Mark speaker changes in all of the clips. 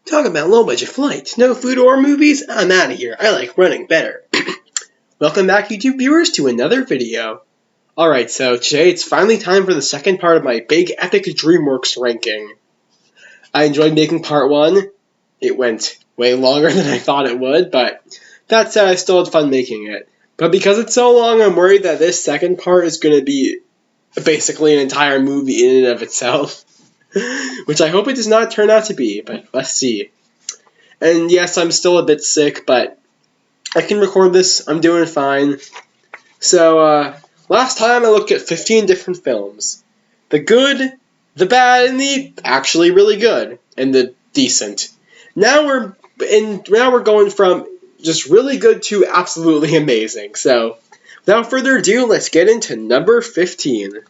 Speaker 1: Talk about low-budget flights, no food or movies? I'm out of here. I like running better. Welcome back, YouTube viewers, to another video. Alright, so today it's finally time for the second part of my big epic Dreamworks ranking. I enjoyed making part 1. It went way longer than I thought it would, but that said, I still had fun making it. But because it's so long, I'm worried that this second part is going to be basically an entire movie in and of itself. Which I hope it does not turn out to be, but let's see. And yes, I'm still a bit sick, but I can record this. I'm doing fine. So, last time I looked at 15 different films. The good, the bad, and the actually really good, and the decent. Now we're going from just really good to absolutely amazing. So, without further ado, let's get into number 15.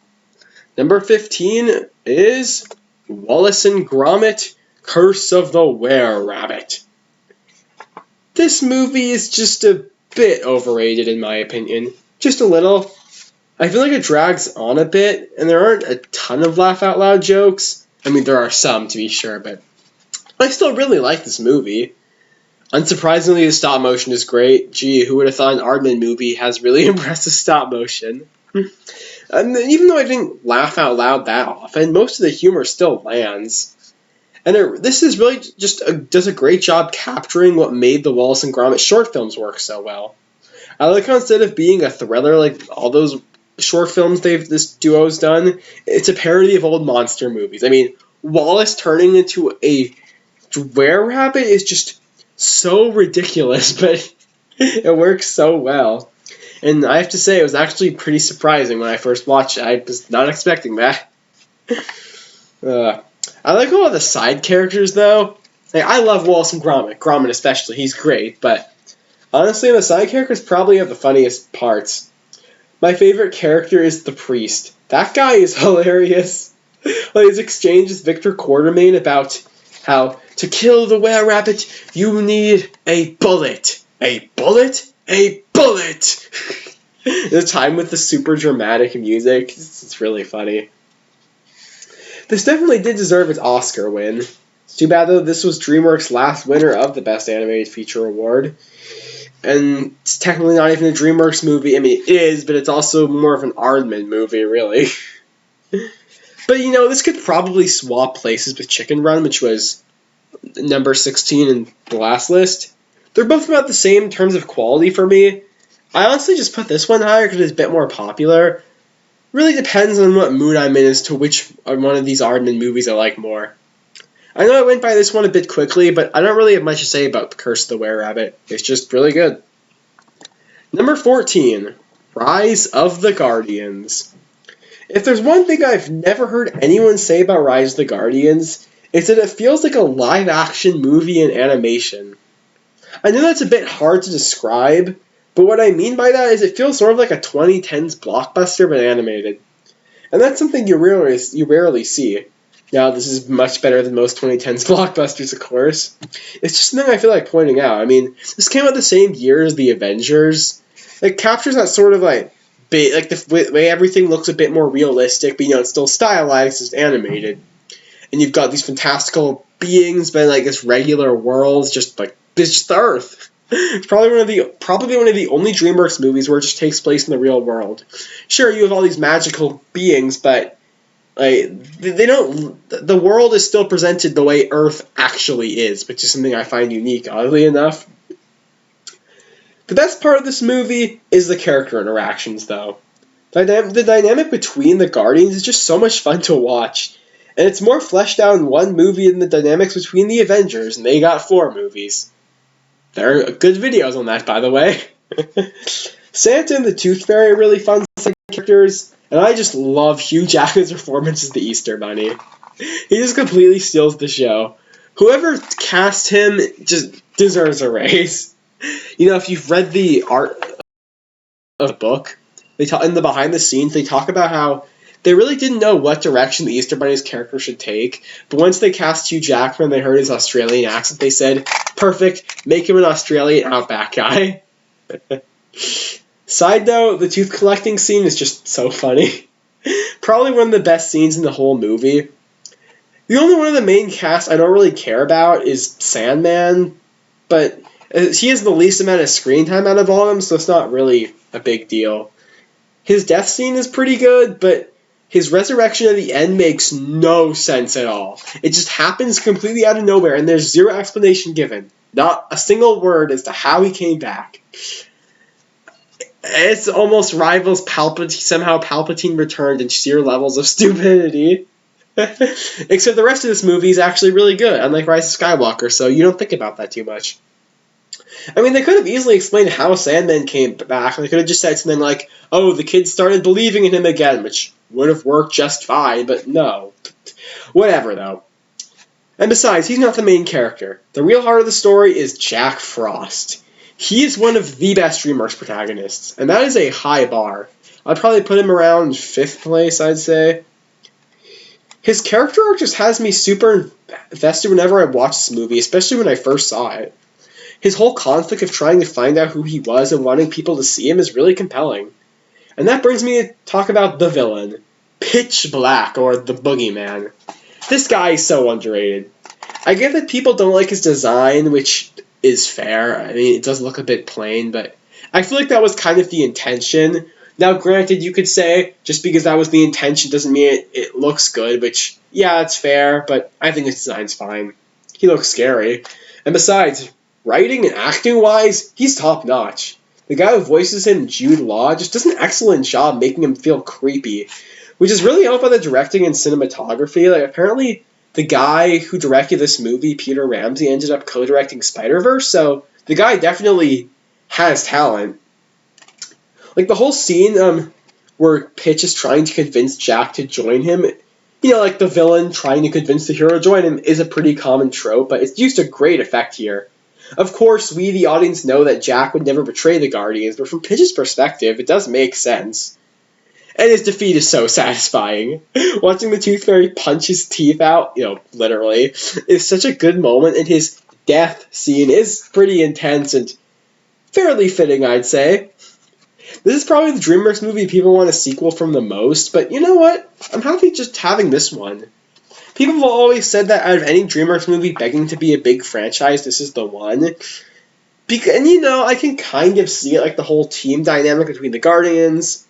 Speaker 1: Number 15 is Wallace and Gromit: Curse of the Were-Rabbit. This movie is just a bit overrated in my opinion. Just a little. I feel like it drags on a bit, and there aren't a ton of laugh-out-loud jokes. I mean, there are some, to be sure, but I still really like this movie. Unsurprisingly, the stop motion is great. Gee, who would have thought an Aardman movie has really impressive stop motion? And even though I didn't laugh out loud that often, most of the humor still lands. And this is really just does a great job capturing what made the Wallace and Gromit short films work so well. I like how instead of being a thriller like all those short films this duo's done, it's a parody of old monster movies. I mean, Wallace turning into a were-rabbit is just so ridiculous, but it works so well. And I have to say, it was actually pretty surprising when I first watched it. I was not expecting that. I like all of the side characters, though. Like, I love Wallace and Gromit. Gromit especially. He's great. But honestly, the side characters probably have the funniest parts. My favorite character is the priest. That guy is hilarious. Like, his exchange with Victor Quartermain about how to kill the were-rabbit, you need a bullet. A bullet? A bullet! The time with the super dramatic music, it's really funny. This definitely did deserve its Oscar win. It's too bad, though, this was DreamWorks' last winner of the Best Animated Feature Award. And it's technically not even a DreamWorks movie. I mean, it is, but it's also more of an Aardman movie, really. But, you know, this could probably swap places with Chicken Run, which was number 16 in the last list. They're both about the same in terms of quality for me. I honestly just put this one higher because it's a bit more popular. Really depends on what mood I'm in as to which one of these Aardman movies I like more. I know I went by this one a bit quickly, but I don't really have much to say about The Curse of the Were-Rabbit. It's just really good. Number 14, Rise of the Guardians. If there's one thing I've never heard anyone say about Rise of the Guardians, it's that it feels like a live-action movie in animation. I know that's a bit hard to describe, but what I mean by that is it feels sort of like a 2010s blockbuster but animated. And that's something you rarely see. Now, this is much better than most 2010s blockbusters, of course. It's just something I feel like pointing out. I mean, this came out the same year as The Avengers. It captures that sort of like the way everything looks a bit more realistic, but you know, it's still stylized, it's animated. And you've got these fantastical beings, but in like this regular world, just like it's just the Earth. It's probably one of the only DreamWorks movies where it just takes place in the real world. Sure, you have all these magical beings, but like they don't. The world is still presented the way Earth actually is, which is something I find unique, oddly enough. The best part of this movie is the character interactions, though. The dynamic between the Guardians is just so much fun to watch. And it's more fleshed out in one movie than the dynamics between the Avengers, and they got 4 movies. There are good videos on that, by the way. Santa and the Tooth Fairy are really fun characters, and I just love Hugh Jackman's performance as the Easter Bunny. He just completely steals the show. Whoever cast him just deserves a raise. You know, if you've read the art of the book, in the behind the scenes, they talk about how they really didn't know what direction the Easter Bunny's character should take, but once they cast Hugh Jackman, they heard his Australian accent, they said, perfect, make him an Australian outback guy. Side note, the tooth collecting scene is just so funny. Probably one of the best scenes in the whole movie. The only one of the main cast I don't really care about is Sandman, but he has the least amount of screen time out of all of them, so it's not really a big deal. His death scene is pretty good, but his resurrection at the end makes no sense at all. It just happens completely out of nowhere, and there's zero explanation given. Not a single word as to how he came back. It almost rivals Palpatine. Somehow Palpatine returned in sheer levels of stupidity. Except the rest of this movie is actually really good, unlike Rise of Skywalker, so you don't think about that too much. I mean, they could have easily explained how Sandman came back. They could have just said something like, oh, the kids started believing in him again, which would have worked just fine, but no. Whatever, though. And besides, he's not the main character. The real heart of the story is Jack Frost. He is one of the best DreamWorks protagonists, and that is a high bar. I'd probably put him around 5th place, I'd say. His character arc just has me super invested whenever I watch this movie, especially when I first saw it. His whole conflict of trying to find out who he was and wanting people to see him is really compelling. And that brings me to talk about the villain, Pitch Black, or the Boogeyman. This guy is so underrated. I get that people don't like his design, which is fair. I mean, it does look a bit plain, but I feel like that was kind of the intention. Now, granted, you could say just because that was the intention doesn't mean it looks good, which, yeah, it's fair, but I think his design's fine. He looks scary. And besides, writing and acting-wise, he's top-notch. The guy who voices him, Jude Law, just does an excellent job making him feel creepy, which is really helped by the directing and cinematography. Like, apparently, the guy who directed this movie, Peter Ramsey, ended up co-directing Spider-Verse, so the guy definitely has talent. Like, the whole scene where Pitch is trying to convince Jack to join him, you know, like the villain trying to convince the hero to join him, is a pretty common trope, but it's used to great effect here. Of course, we, the audience, know that Jack would never betray the Guardians, but from Pitch's perspective, it does make sense. And his defeat is so satisfying. Watching the Tooth Fairy punch his teeth out, you know, literally, is such a good moment, and his death scene is pretty intense and fairly fitting, I'd say. This is probably the DreamWorks movie people want a sequel from the most, but you know what? I'm happy just having this one. People have always said that out of any DreamWorks movie begging to be a big franchise, this is the one. And you know, I can kind of see it, like the whole team dynamic between the Guardians,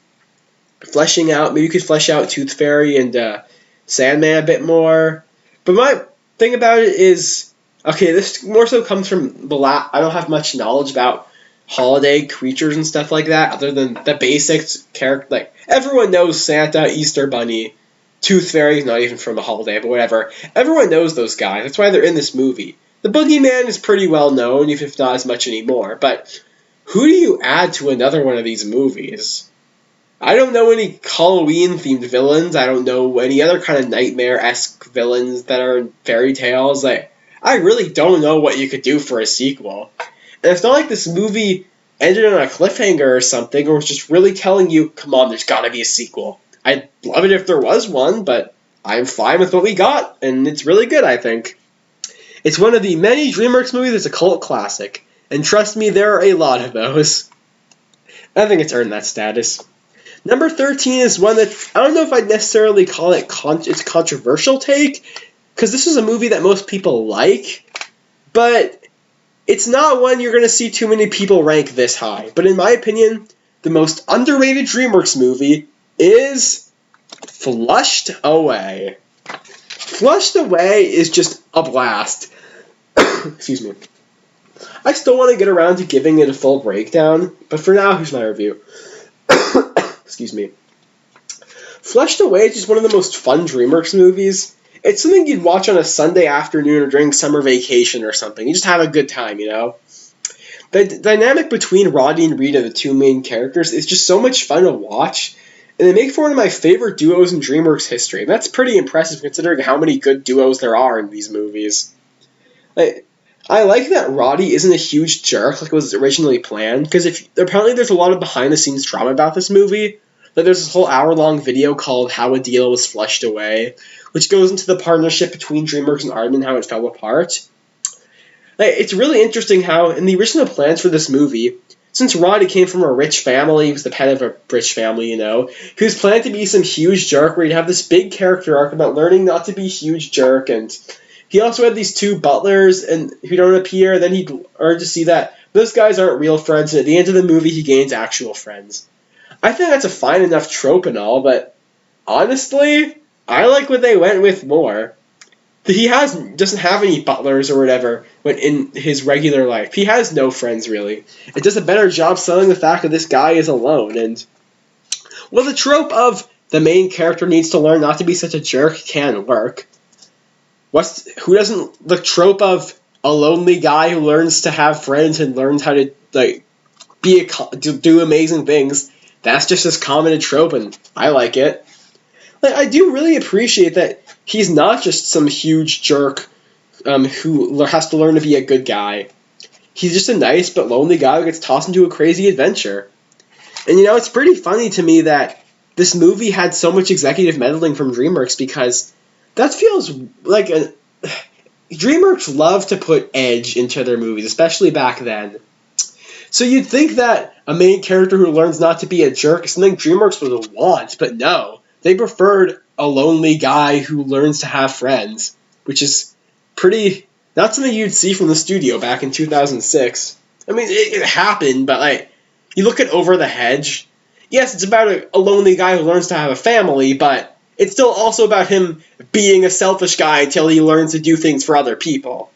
Speaker 1: fleshing out, maybe you could flesh out Tooth Fairy and Sandman a bit more. But my thing about it is, okay, this more so comes from I don't have much knowledge about holiday creatures and stuff like that, other than the basics character. Like, everyone knows Santa, Easter Bunny, Tooth Fairy is not even from a holiday, but whatever. Everyone knows those guys. That's why they're in this movie. The Boogeyman is pretty well known, even if not as much anymore. But who do you add to another one of these movies? I don't know any Halloween-themed villains. I don't know any other kind of nightmare-esque villains that are in fairy tales. Like, I really don't know what you could do for a sequel. And it's not like this movie ended on a cliffhanger or something, or was just really telling you, come on, there's gotta be a sequel. I'd love it if there was one, but I'm fine with what we got, and it's really good, I think. It's one of the many DreamWorks movies that's a cult classic, and trust me, there are a lot of those. I think it's earned that status. Number 13 is one that, I don't know if I'd necessarily call it it's a controversial take, because this is a movie that most people like, but it's not one you're going to see too many people rank this high. But in my opinion, the most underrated DreamWorks movie is Flushed Away. Flushed Away is just a blast. Excuse me. I still want to get around to giving it a full breakdown, but for now, here's my review. Excuse me. Flushed Away is just one of the most fun DreamWorks movies. It's something you'd watch on a Sunday afternoon or during summer vacation or something. You just have a good time, you know? The dynamic between Rodney and Rita, the two main characters, is just so much fun to watch. And they make for one of my favorite duos in DreamWorks history. And that's pretty impressive considering how many good duos there are in these movies. I like that Roddy isn't a huge jerk like it was originally planned, because apparently there's a lot of behind-the-scenes drama about this movie. Like, there's this whole hour-long video called How a Deal Was Flushed Away, which goes into the partnership between DreamWorks and Aardman, how it fell apart. It's really interesting how, in the original plans for this movie, since Roddy came from a rich family, he was the pet of a rich family, he was planned to be some huge jerk where he'd have this big character arc about learning not to be a huge jerk, and he also had these two butlers and who don't appear, then he'd learn to see that those guys aren't real friends, and at the end of the movie he gains actual friends. I think that's a fine enough trope and all, but honestly, I like what they went with more. He doesn't have any butlers or whatever when in his regular life. He has no friends, really. It does a better job selling the fact that this guy is alone. And, well, the trope of the main character needs to learn not to be such a jerk can work. The trope of a lonely guy who learns to have friends and learns how to, do amazing things, that's just as common a trope, and I like it. I do really appreciate that he's not just some huge jerk who has to learn to be a good guy. He's just a nice but lonely guy who gets tossed into a crazy adventure. And it's pretty funny to me that this movie had so much executive meddling from DreamWorks, because that feels like DreamWorks love to put edge into their movies, especially back then. So you'd think that a main character who learns not to be a jerk is something DreamWorks would want, but no. They preferred a lonely guy who learns to have friends, which is not something you'd see from the studio back in 2006. I mean, it happened, but you look at Over the Hedge. Yes, it's about a lonely guy who learns to have a family, but it's still also about him being a selfish guy until he learns to do things for other people.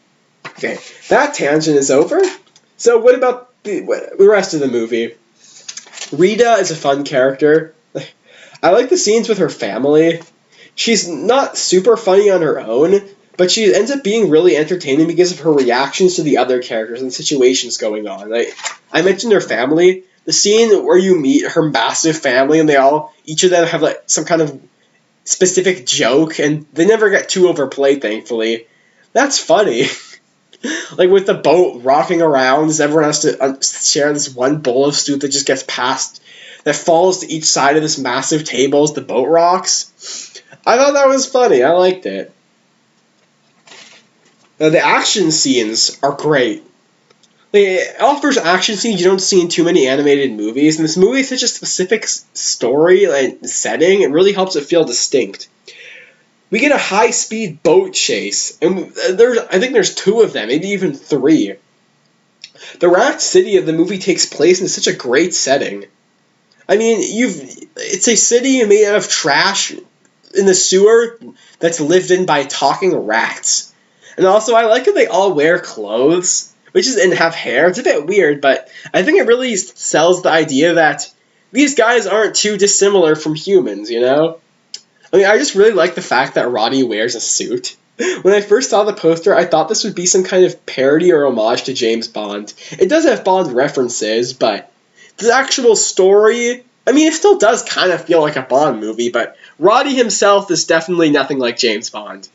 Speaker 1: Okay, that tangent is over. So what about the rest of the movie? Rita is a fun character. I like the scenes with her family. She's not super funny on her own, but she ends up being really entertaining because of her reactions to the other characters and situations going on. I mentioned her family. The scene where you meet her massive family and each of them have some kind of specific joke, and they never get too overplayed, thankfully. That's funny. With the boat rocking around, everyone has to share this one bowl of soup that just gets passed, that falls to each side of this massive table as the boat rocks. I thought that was funny. I liked it. The action scenes are great. It offers action scenes you don't see in too many animated movies, and this movie is such a specific story and setting, it really helps it feel distinct. We get a high-speed boat chase, and I think there's two of them, maybe even three. The Rat City of the movie takes place in such a great setting. I mean, it's a city made out of trash in the sewer that's lived in by talking rats. And also, I like how they all wear clothes, and have hair. It's a bit weird, but I think it really sells the idea that these guys aren't too dissimilar from humans, I mean, I just really like the fact that Roddy wears a suit. When I first saw the poster, I thought this would be some kind of parody or homage to James Bond. It does have Bond references, but the actual story, I mean, it still does kind of feel like a Bond movie, but Roddy himself is definitely nothing like James Bond.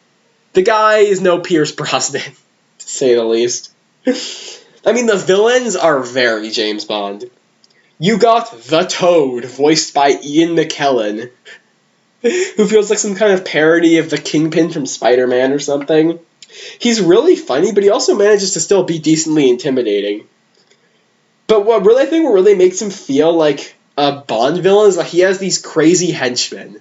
Speaker 1: The guy is no Pierce Brosnan, to say the least. I mean, the villains are very James Bond. You got the Toad, voiced by Ian McKellen, who feels like some kind of parody of the Kingpin from Spider-Man or something. He's really funny, but he also manages to still be decently intimidating. But what I think really makes him feel like a Bond villain is that he has these crazy henchmen.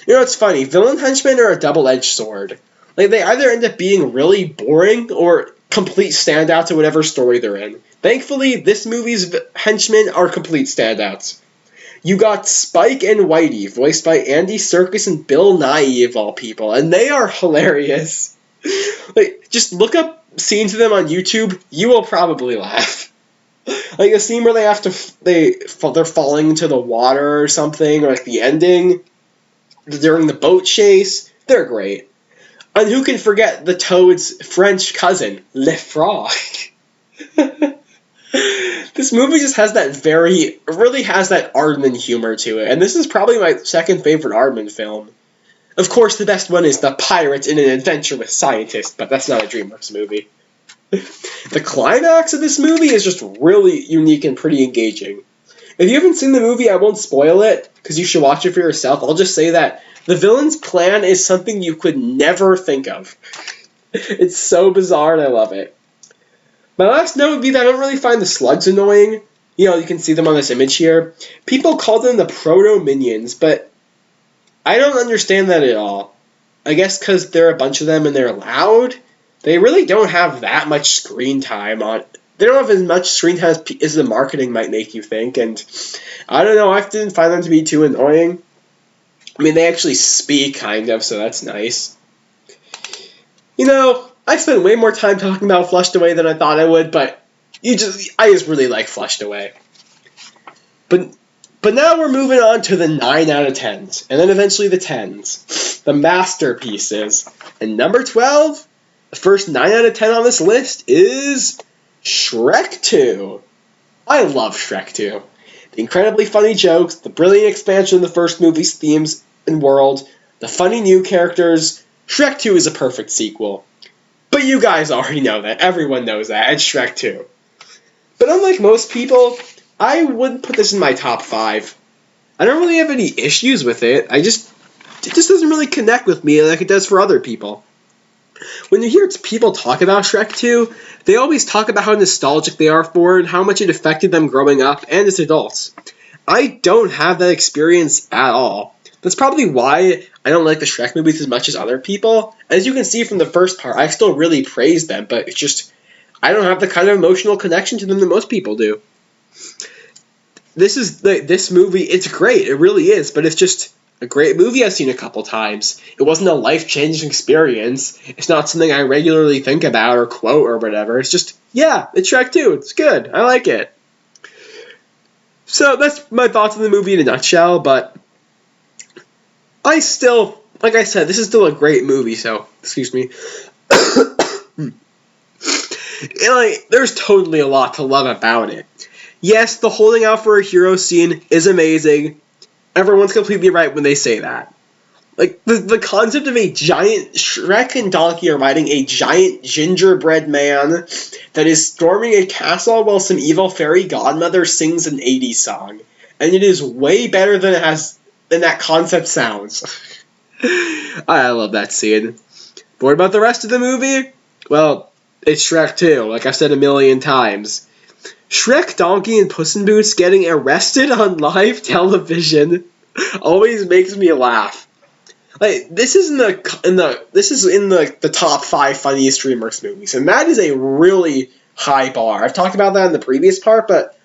Speaker 1: It's funny. Villain henchmen are a double-edged sword. They either end up being really boring or complete standouts to whatever story they're in. Thankfully, this movie's henchmen are complete standouts. You got Spike and Whitey, voiced by Andy Serkis and Bill Nighy, of all people, and they are hilarious. Just look up scenes of them on YouTube, you will probably laugh. A scene where they're falling into the water or something, or the ending, during the boat chase, they're great. And who can forget the Toad's French cousin, Le Frog? This movie just has really has that Aardman humor to it, and this is probably my second favorite Aardman film. Of course, the best one is The Pirate in an Adventure with Scientists, but that's not a DreamWorks movie. The climax of this movie is just really unique and pretty engaging. If you haven't seen the movie, I won't spoil it, because you should watch it for yourself. I'll just say that the villain's plan is something you could never think of. It's so bizarre, and I love it. My last note would be that I don't really find the slugs annoying. You can see them on this image here. People call them the proto-minions, but I don't understand that at all. I guess because there are a bunch of them and they're loud. They really don't have that much screen time on. They don't have as much screen time as the marketing might make you think, and I don't know. I didn't find them to be too annoying. I mean, they actually speak, kind of, so that's nice. I spent way more time talking about Flushed Away than I thought I would, but I just really like Flushed Away. But now we're moving on to the 9 out of 10s, and then eventually the 10s, the masterpieces. And number 12, the first 9 out of 10 on this list is Shrek 2. I love Shrek 2. The incredibly funny jokes, the brilliant expansion of the first movie's themes and world, the funny new characters. Shrek 2 is a perfect sequel. But you guys already know that. Everyone knows that. It's Shrek 2. But unlike most people, I wouldn't put this in my top 5. I don't really have any issues with it. It just doesn't really connect with me like it does for other people. When you hear people talk about Shrek 2, they always talk about how nostalgic they are for it and how much it affected them growing up and as adults. I don't have that experience at all. That's probably why I don't like the Shrek movies as much as other people. As you can see from the first part, I still really praise them, but it's just, I don't have the kind of emotional connection to them that most people do. This movie, it's great, it really is, but it's just a great movie I've seen a couple times. It wasn't a life-changing experience. It's not something I regularly think about or quote or whatever. It's just, yeah, it's Shrek 2. It's good. I like it. So that's my thoughts on the movie in a nutshell, but I still, like I said, this is still a great movie, so, excuse me. There's totally a lot to love about it. Yes, the holding out for a hero scene is amazing. Everyone's completely right when they say that. The concept of a giant... Shrek and Donkey are riding a giant gingerbread man that is storming a castle while some evil fairy godmother sings an 80s song. And it is way better than that concept sounds. I love that scene. But what about the rest of the movie? Well, it's Shrek 2, like I've said a million times. Shrek, Donkey, and Puss in Boots getting arrested on live television always makes me laugh. This is in the top 5 funniest DreamWorks movies, and that is a really high bar. I've talked about that in the previous part, but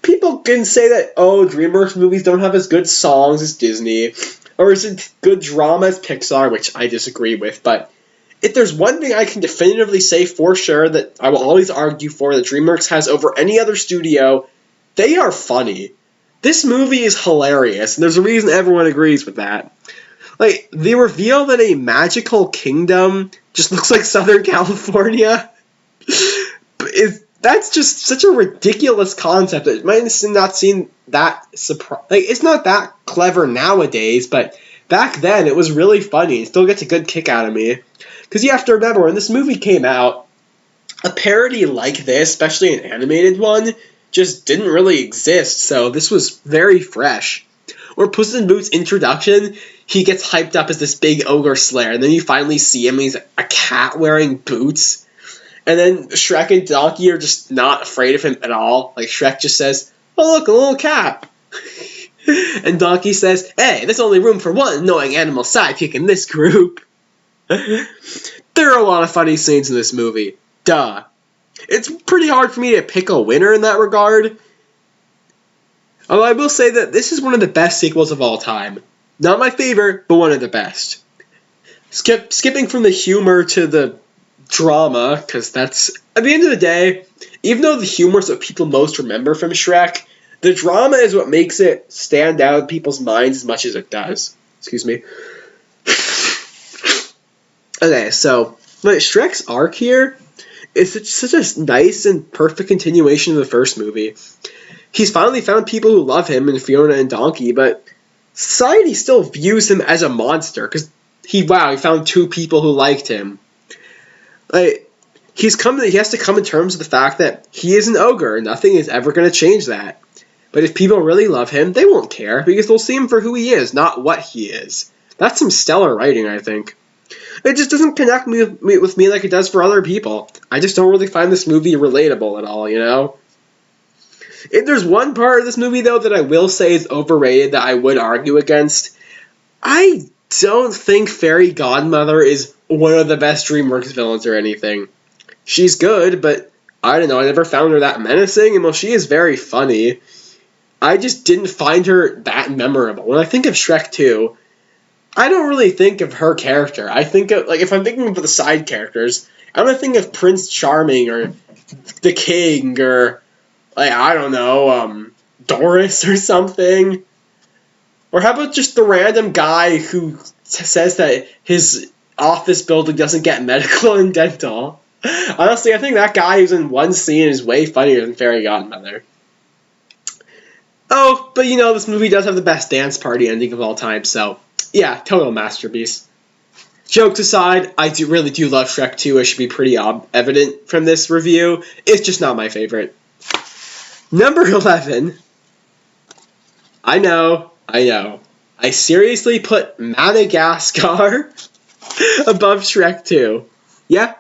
Speaker 1: people can say that, DreamWorks movies don't have as good songs as Disney, or as good drama as Pixar, which I disagree with, but if there's one thing I can definitively say for sure that I will always argue for that DreamWorks has over any other studio, they are funny. This movie is hilarious, and there's a reason everyone agrees with that. The reveal that a magical kingdom just looks like Southern California, that's just such a ridiculous concept. It might not seem that it's not that clever nowadays, but back then it was really funny. It still gets a good kick out of me. Because you have to remember, when this movie came out, a parody like this, especially an animated one, just didn't really exist, so this was very fresh. Or Puss in Boots' introduction, he gets hyped up as this big ogre slayer, and then you finally see him, and he's a cat wearing boots. And then Shrek and Donkey are just not afraid of him at all. Shrek just says, "Oh look, a little cat." And Donkey says, "Hey, there's only room for one annoying animal sidekick in this group." There are a lot of funny scenes in this movie. Duh. It's pretty hard for me to pick a winner in that regard. Although I will say that this is one of the best sequels of all time. Not my favorite, but one of the best. Skipping from the humor to the drama, because that's... At the end of the day, even though the humor is what people most remember from Shrek, the drama is what makes it stand out in people's minds as much as it does. Excuse me. Okay, so Shrek's arc here is such a nice and perfect continuation of the first movie. He's finally found people who love him in Fiona and Donkey, but society still views him as a monster because he found 2 people who liked him. He has to come to terms with the fact that he is an ogre and nothing is ever going to change that. But if people really love him, they won't care because they'll see him for who he is, not what he is. That's some stellar writing, I think. It just doesn't connect with me like it does for other people. I just don't really find this movie relatable at all, If there's one part of this movie, though, that I will say is overrated that I would argue against, I don't think Fairy Godmother is one of the best DreamWorks villains or anything. She's good, but I don't know, I never found her that menacing, and while she is very funny, I just didn't find her that memorable. When I think of Shrek 2, I don't really think of her character. I think of, like, if I'm thinking of the side characters, I'm gonna think of Prince Charming, or the King, or, like, I don't know, Doris or something. Or how about just the random guy who says that his office building doesn't get medical and dental? Honestly, I think that guy who's in one scene is way funnier than Fairy Godmother. Oh, but you know, this movie does have the best dance party ending of all time, so yeah, total masterpiece. Jokes aside, I really do love Shrek 2. It should be pretty evident from this review. It's just not my favorite. Number 11. I know. I seriously put Madagascar above Shrek 2. Yeah,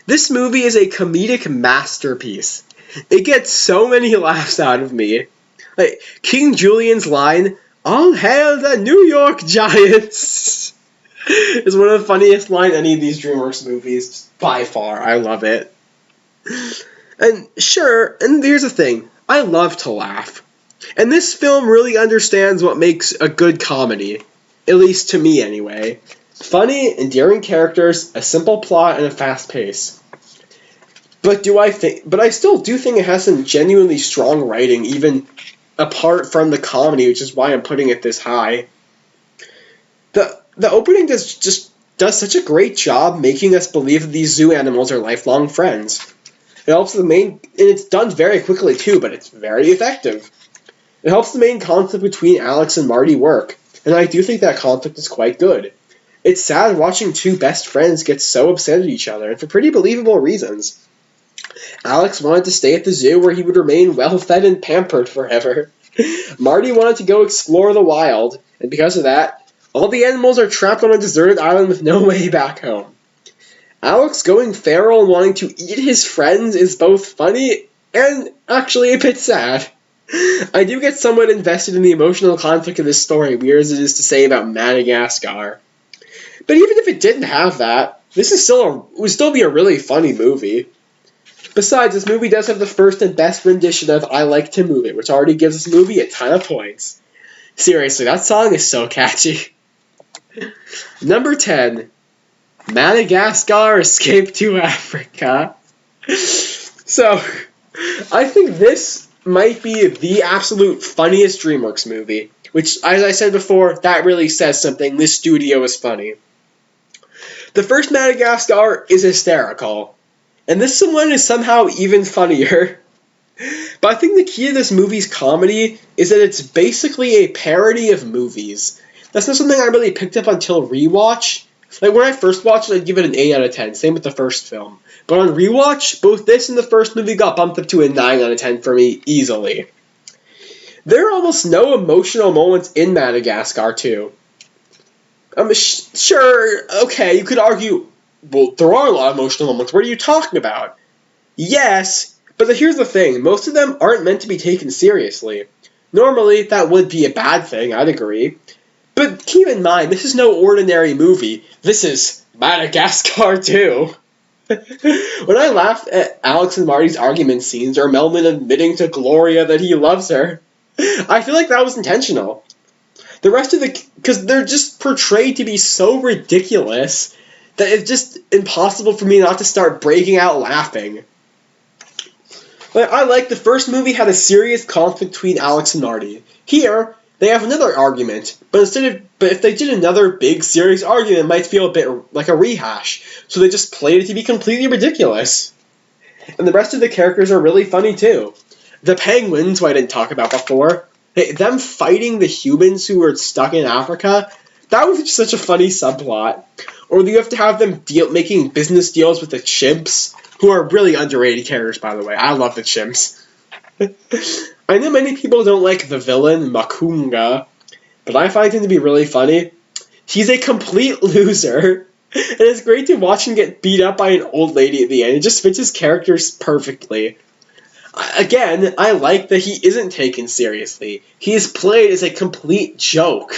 Speaker 1: this movie is a comedic masterpiece. It gets so many laughs out of me. Like, King Julian's line, "All hail the New York Giants," is one of the funniest lines in any of these DreamWorks movies, by far. I love it. And sure, and here's the thing, I love to laugh. And this film really understands what makes a good comedy. At least to me, anyway. Funny, endearing characters, a simple plot, and a fast pace. But I still do think it has some genuinely strong writing, even apart from the comedy, which is why I'm putting it this high. The opening does such a great job making us believe that these zoo animals are lifelong friends. It helps and it's done very quickly too, but it's very effective. It helps the main conflict between Alex and Marty work, and I do think that conflict is quite good. It's sad watching two best friends get so upset at each other, and for pretty believable reasons. Alex wanted to stay at the zoo where he would remain well-fed and pampered forever. Marty wanted to go explore the wild, and because of that, all the animals are trapped on a deserted island with no way back home. Alex going feral and wanting to eat his friends is both funny and actually a bit sad. I do get somewhat invested in the emotional conflict of this story, weird as it is to say about Madagascar. But even if it didn't have that, would still be a really funny movie. Besides, this movie does have the first and best rendition of I Like to Move It, which already gives this movie a ton of points. Seriously, that song is so catchy. Number 10. Madagascar Escape to Africa. So, I think this might be the absolute funniest DreamWorks movie, which, as I said before, that really says something. This studio is funny. The first Madagascar is hysterical, and this one is somehow even funnier. But I think the key to this movie's comedy is that it's basically a parody of movies. That's not something I really picked up until rewatch. Like, when I first watched it, I'd give it an 8 out of 10, same with the first film. But on rewatch, both this and the first movie got bumped up to a 9 out of 10 for me, easily. There are almost no emotional moments in Madagascar 2. Sure, okay, you could argue, well, there are a lot of emotional moments, what are you talking about? Yes, but here's the thing, most of them aren't meant to be taken seriously. Normally, that would be a bad thing, I'd agree. But keep in mind, this is no ordinary movie. This is Madagascar 2. When I laugh at Alex and Marty's argument scenes, or Melman admitting to Gloria that he loves her, I feel like that was intentional. The rest of because they're just portrayed to be so ridiculous that it's just impossible for me not to start breaking out laughing. I like the first movie had a serious conflict between Alex and Marty. Here, they have another argument, but if they did another big serious argument, it might feel a bit like a rehash. So they just played it to be completely ridiculous. And the rest of the characters are really funny too. The penguins, who I didn't talk about before, them fighting the humans who were stuck in Africa, that was just such a funny subplot. Or you have to have them making business deals with the chimps, who are really underrated characters, by the way. I love the chimps. I know many people don't like the villain, Makunga, but I find him to be really funny. He's a complete loser, and it's great to watch him get beat up by an old lady at the end. It just fits his characters perfectly. Again, I like that he isn't taken seriously. He is played as a complete joke.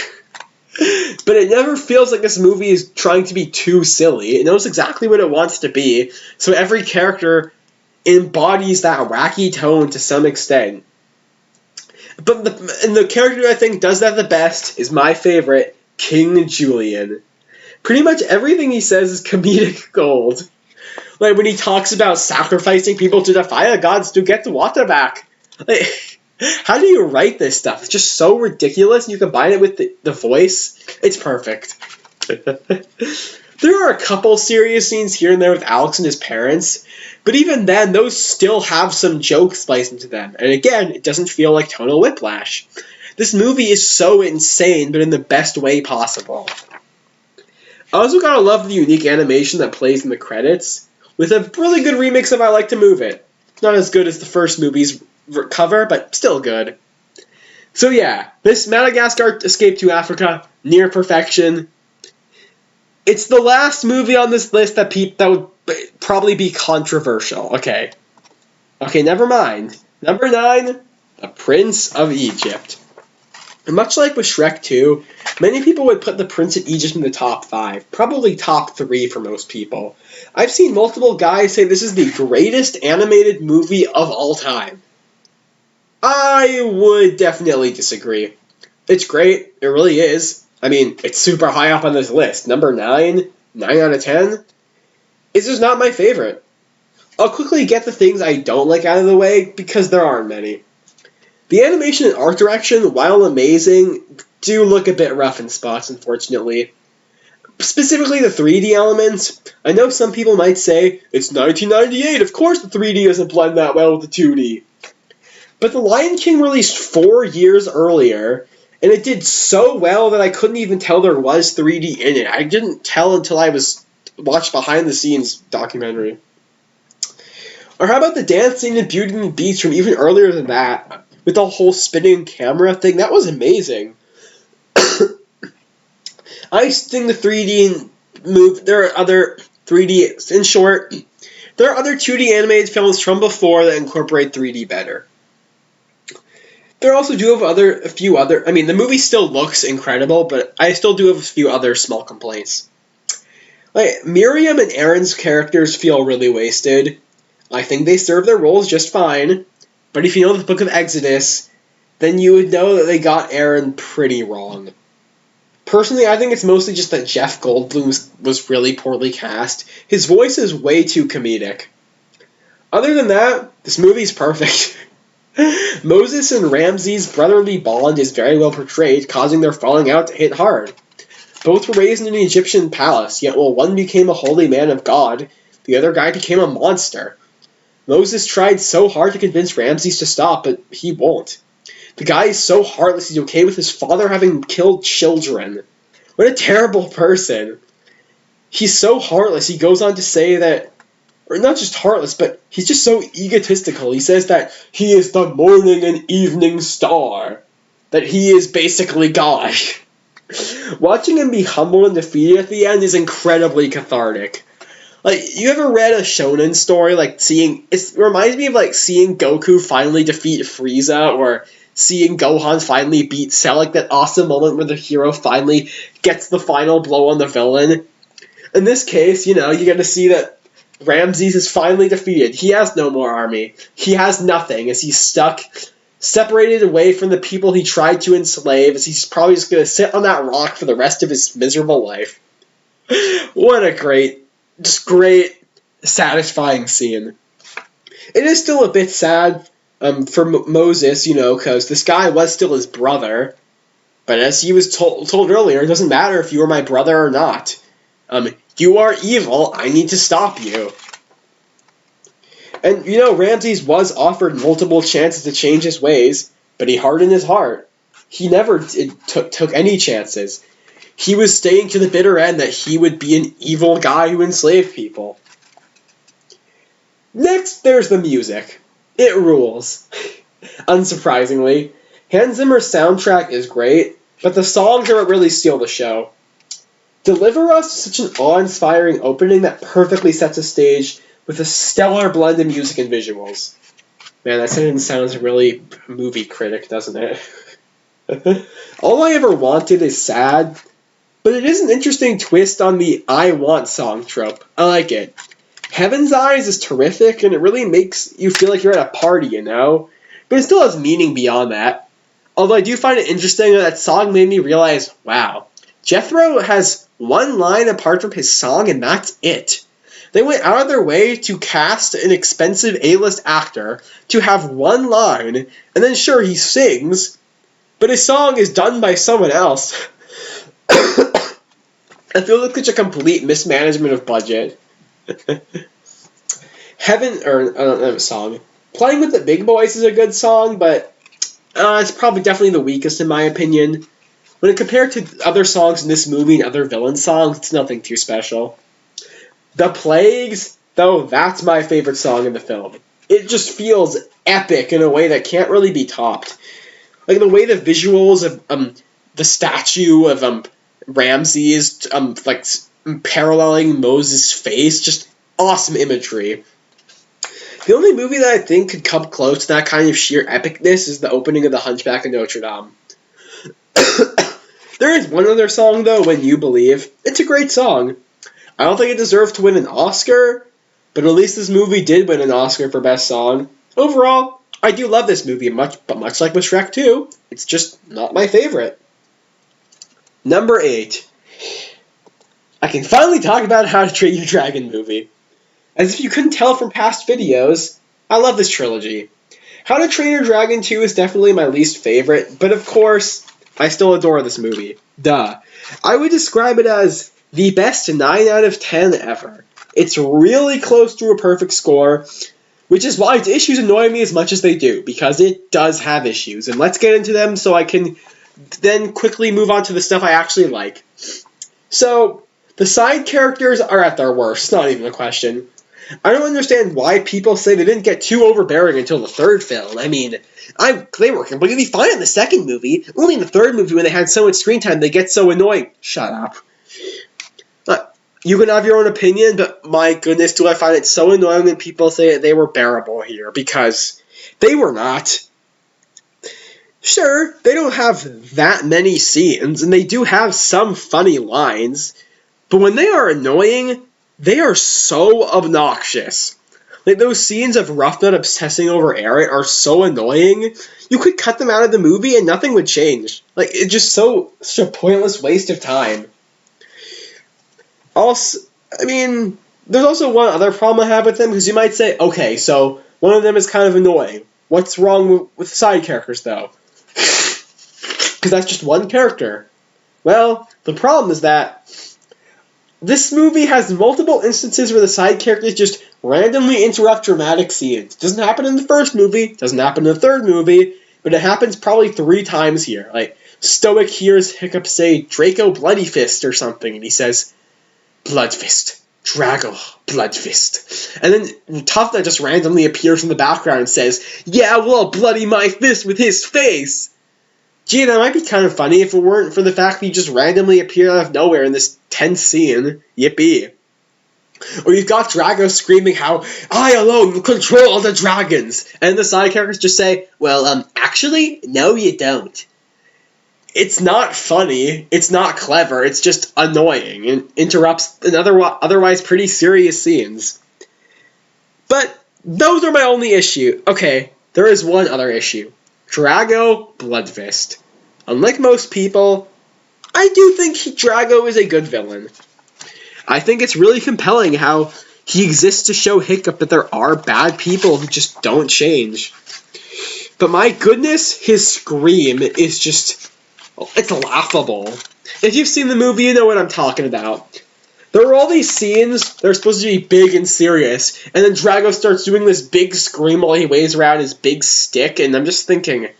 Speaker 1: But it never feels like this movie is trying to be too silly. It knows exactly what it wants to be, so every character embodies that wacky tone to some extent. But the character I think does that the best is my favorite, King Julian. Pretty much everything he says is comedic gold. Like when he talks about sacrificing people to defy the gods to get the water back. Like, how do you write this stuff? It's just so ridiculous. You combine it with the voice. It's perfect. There are a couple serious scenes here and there with Alex and his parents, but even then, those still have some jokes spliced into them. And again, it doesn't feel like tonal whiplash. This movie is so insane, but in the best way possible. I also gotta love the unique animation that plays in the credits, with a really good remix of I Like to Move It. Not as good as the first movie's cover, but still good. So yeah, this Madagascar Escape to Africa, near perfection. It's the last movie on this list that would probably be controversial. Okay, never mind. Number 9, The Prince of Egypt. And much like with Shrek 2, many people would put The Prince of Egypt in the top 5, probably top 3 for most people. I've seen multiple guys say this is the greatest animated movie of all time. I would definitely disagree. It's great, it really is. I mean, it's super high up on this list. Number 9, 9 out of 10. It's just not my favorite. I'll quickly get the things I don't like out of the way, because there aren't many. The animation and art direction, while amazing, do look a bit rough in spots, unfortunately. Specifically the 3D elements. I know some people might say, it's 1998, of course the 3D doesn't blend that well with the 2D. But The Lion King released 4 years earlier, and it did so well that I couldn't even tell there was 3D in it. I didn't tell until I watched behind the scenes documentary. Or how about the dance scene in Beauty and the Beast from even earlier than that? With the whole spinning camera thing, that was amazing. I think the 3D there are other 3D, in short, there are other 2D animated films from before that incorporate 3D better. There also do have a few other, I mean, the movie still looks incredible, but I still do have a few other small complaints. Like, Miriam and Aaron's characters feel really wasted. I think they serve their roles just fine, but if you know the Book of Exodus, then you would know that they got Aaron pretty wrong. Personally, I think it's mostly just that Jeff Goldblum was really poorly cast. His voice is way too comedic. Other than that, this movie's perfect. Moses and Ramses' brotherly bond is very well portrayed, causing their falling out to hit hard. Both were raised in an Egyptian palace, yet while one became a holy man of God, the other guy became a monster. Moses tried so hard to convince Ramses to stop, but he won't. The guy is so heartless he's okay with his father having killed children. What a terrible person. He's so heartless, he goes on to say that, or not just heartless, but he's just so egotistical. He says that he is the morning and evening star. That he is basically God. Watching him be humbled and defeated at the end is incredibly cathartic. Like, you ever read a shonen story, like it reminds me of like seeing Goku finally defeat Frieza, or seeing Gohan finally beat Cell, like that awesome moment where the hero finally gets the final blow on the villain. In this case, you get to see that Ramses is finally defeated. He has no more army. He has nothing, as he's stuck, separated away from the people he tried to enslave, as he's probably just going to sit on that rock for the rest of his miserable life. What a great, satisfying scene. It is still a bit sad for Moses, because this guy was still his brother. But as he was told earlier, it doesn't matter if you are my brother or not. You are evil, I need to stop you. And, Ramses was offered multiple chances to change his ways, but he hardened his heart. He never took any chances. He was staying to the bitter end that he would be an evil guy who enslaved people. Next, there's the music. It rules. Unsurprisingly. Hans Zimmer's soundtrack is great, but the songs are what really steal the show. Deliver Us is such an awe-inspiring opening that perfectly sets a stage with a stellar blend of music and visuals. Man, that sentence sounds really movie critic, doesn't it? All I ever wanted is sad, but it is an interesting twist on the I want song trope. I like it. Heaven's Eyes is terrific, and it really makes you feel like you're at a party, you know? But it still has meaning beyond that. Although I do find it interesting that song made me realize, wow, Jethro has one line apart from his song, and that's it. They went out of their way to cast an expensive A-list actor to have one line, and then sure, he sings, but his song is done by someone else. I feel like such a complete mismanagement of budget. Song. Playing with the Big Boys is a good song, but it's probably definitely the weakest in my opinion. When it compared to other songs in this movie and other villain songs, it's nothing too special. The Plagues, though, that's my favorite song in the film. It just feels epic in a way that can't really be topped. Like the way the visuals of the statue of Ramses like paralleling Moses' face, just awesome imagery. The only movie that I think could come close to that kind of sheer epicness is the opening of The Hunchback of Notre Dame. There is one other song, though, When You Believe. It's a great song. I don't think it deserved to win an Oscar, but at least this movie did win an Oscar for Best Song. Overall, I do love this movie, but much like with Shrek 2, it's just not my favorite. Number 8. I can finally talk about How to Train Your Dragon movie. As if you couldn't tell from past videos, I love this trilogy. How to Train Your Dragon 2 is definitely my least favorite, but of course, I still adore this movie. Duh. I would describe it as the best 9 out of 10 ever. It's really close to a perfect score, which is why its issues annoy me as much as they do, because it does have issues. And let's get into them so I can then quickly move on to the stuff I actually like. So, the side characters are at their worst, not even a question. I don't understand why people say they didn't get too overbearing until the third film. I mean, they were completely fine in the second movie. Only in the third movie, when they had so much screen time, they get so annoying. Shut up. You can have your own opinion, but my goodness, do I find it so annoying when people say that they were bearable here, because they were not. Sure, they don't have that many scenes, and they do have some funny lines, but when they are annoying, they are so obnoxious. Like, those scenes of Ruffnut obsessing over Aaron are so annoying, you could cut them out of the movie and nothing would change. Like, it's just such a pointless waste of time. Also, I mean, there's also one other problem I have with them, because you might say, okay, so one of them is kind of annoying. What's wrong with side characters, though? Because that's just one character. Well, the problem is that this movie has multiple instances where the side characters just randomly interrupt dramatic scenes. It doesn't happen in the first movie, doesn't happen in the third movie, but it happens probably 3 times here. Like, Stoic hears Hiccup say, Draco Bloody Fist or something, and he says, Blood Fist. Drago, Blood Fist. And then Toughnut just randomly appears in the background and says, yeah, well, bloody my fist with his face. Gee, that might be kind of funny if it weren't for the fact that he just randomly appeared out of nowhere in this tense scene. Yippee. Or you've got Drago screaming how, I alone will control the dragons. And the side characters just say, well, actually, no you don't. It's not funny, it's not clever, it's just annoying, and interrupts otherwise pretty serious scenes. But those are my only issue. Okay, there is one other issue. Drago Bloodfist. Unlike most people, I do think Drago is a good villain. I think it's really compelling how he exists to show Hiccup that there are bad people who just don't change. But my goodness, his scream is just... it's laughable. If you've seen the movie, you know what I'm talking about. There are all these scenes that are supposed to be big and serious, and then Drago starts doing this big scream while he waves around his big stick, and I'm just thinking,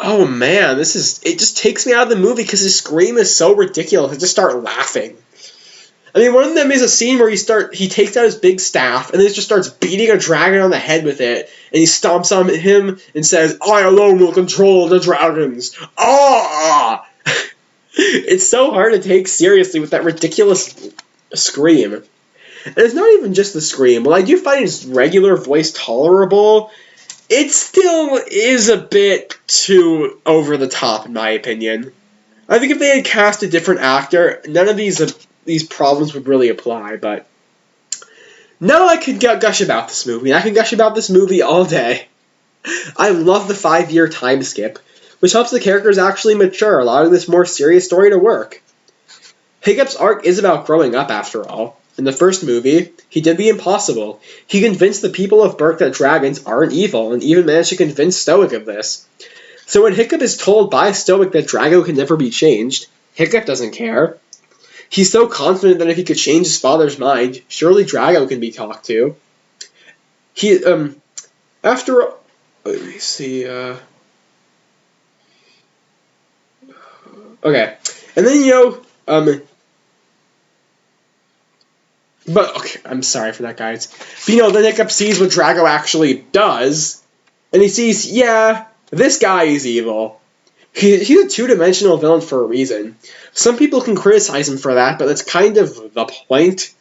Speaker 1: oh man, it just takes me out of the movie because his scream is so ridiculous. I just start laughing. I mean, one of them is a scene where he takes out his big staff, and then just starts beating a dragon on the head with it, and he stomps on him and says, I alone will control the dragons. Ah! It's so hard to take seriously with that ridiculous scream. And it's not even just the scream. While I do find his regular voice tolerable, it still is a bit too over the top, in my opinion. I think if they had cast a different actor, none of these problems would really apply. But now I can gush about this movie. I can gush about this movie all day. I love the 5-year time skip, which helps the characters actually mature, allowing this more serious story to work. Hiccup's arc is about growing up, after all. In the first movie, he did the impossible. He convinced the people of Berk that dragons aren't evil, and even managed to convince Stoic of this. So when Hiccup is told by Stoic that Drago can never be changed, Hiccup doesn't care. He's so confident that if he could change his father's mind, surely Drago can be talked to. After... Let me see, Okay. And then, But, okay, I'm sorry for that, guys. But, then Hiccup sees what Drago actually does, and he sees, yeah, this guy is evil. He's a two-dimensional villain for a reason. Some people can criticize him for that, but that's kind of the point.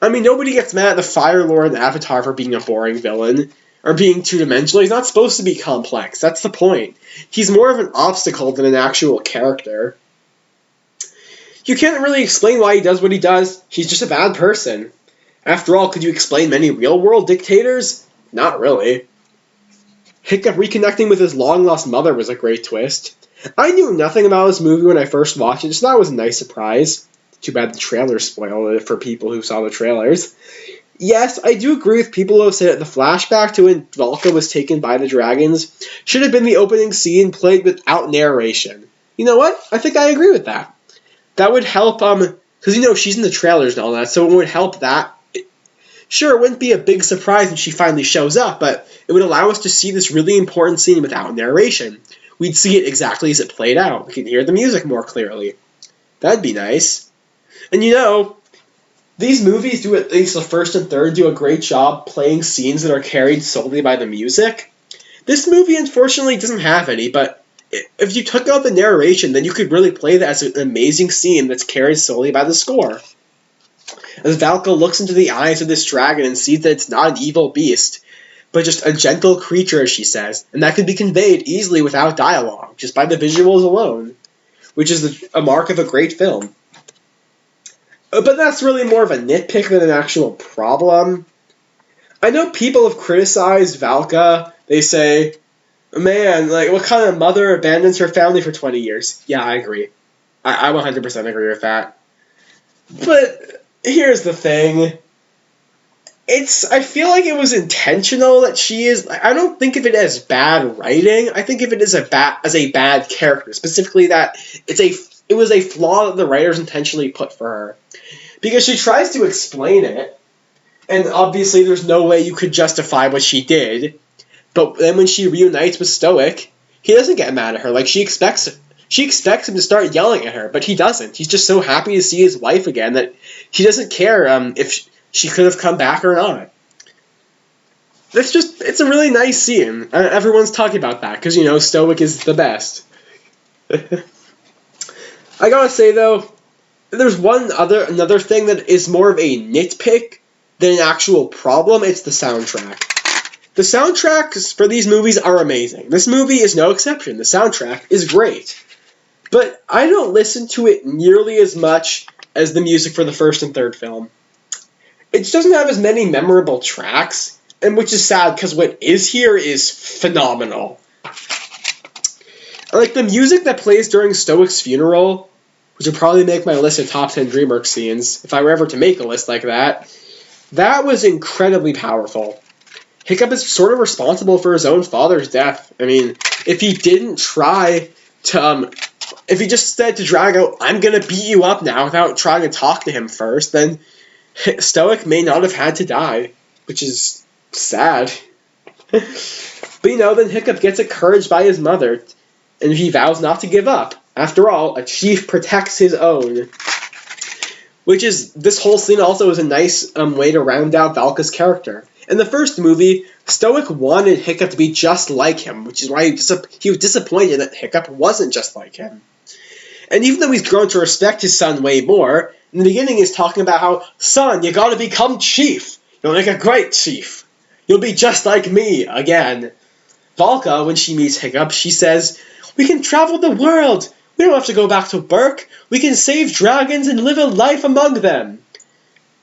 Speaker 1: I mean, nobody gets mad at the Fire Lord and Avatar for being a boring villain, or being two-dimensional. He's not supposed to be complex. That's the point. He's more of an obstacle than an actual character. You can't really explain why he does what he does. He's just a bad person. After all, could you explain many real-world dictators? Not really. Hiccup reconnecting with his long-lost mother was a great twist. I knew nothing about this movie when I first watched it, just thought it was a nice surprise. Too bad the trailer spoiled it for people who saw the trailers. Yes, I do agree with people who have said that the flashback to when Valka was taken by the dragons should have been the opening scene played without narration. You know what? I think I agree with that. That would help, because, she's in the trailers and all that, so it would help that. Sure, it wouldn't be a big surprise when she finally shows up, but it would allow us to see this really important scene without narration. We'd see it exactly as it played out. We could hear the music more clearly. That'd be nice. And these movies do, at least the first and third, do a great job playing scenes that are carried solely by the music. This movie, unfortunately, doesn't have any, but if you took out the narration, then you could really play that as an amazing scene that's carried solely by the score. As Valka looks into the eyes of this dragon and sees that it's not an evil beast, but just a gentle creature, as she says, and that can be conveyed easily without dialogue, just by the visuals alone, which is a mark of a great film. But that's really more of a nitpick than an actual problem. I know people have criticized Valka. They say, man, what kind of mother abandons her family for 20 years? Yeah, I agree. I 100% agree with that. But here's the thing. I feel like it was intentional that she is... I don't think of it as bad writing. I think of it as a bad character. Specifically that it was a flaw that the writers intentionally put for her. Because she tries to explain it, and obviously there's no way you could justify what she did. But then when she reunites with Stoic, he doesn't get mad at her. She expects him to start yelling at her, but he doesn't. He's just so happy to see his wife again that he doesn't care if she could have come back or not. It's a really nice scene. Everyone's talking about that, because, Stoic is the best. I gotta say, though, there's another thing that is more of a nitpick than an actual problem. It's the soundtrack. The soundtracks for these movies are amazing. This movie is no exception. The soundtrack is great. But I don't listen to it nearly as much as the music for the first and third film. It just doesn't have as many memorable tracks, and which is sad because what is here is phenomenal. The music that plays during Stoic's funeral, which would probably make my list of top 10 Dreamworks scenes, if I were ever to make a list like that, that was incredibly powerful. Hiccup is sort of responsible for his own father's death. I mean, if he didn't try to, if he just said to Drago, I'm gonna beat you up now without trying to talk to him first, then Stoic may not have had to die, which is sad. But then Hiccup gets encouraged by his mother, and he vows not to give up. After all, a chief protects his own. This whole scene also is a nice way to round out Valka's character. In the first movie, Stoic wanted Hiccup to be just like him, which is why he was disappointed that Hiccup wasn't just like him. And even though he's grown to respect his son way more, in the beginning he's talking about how, son, you gotta become chief. You'll make a great chief. You'll be just like me again. Valka, when she meets Hiccup, she says, "We can travel the world! We don't have to go back to work! We can save dragons and live a life among them!"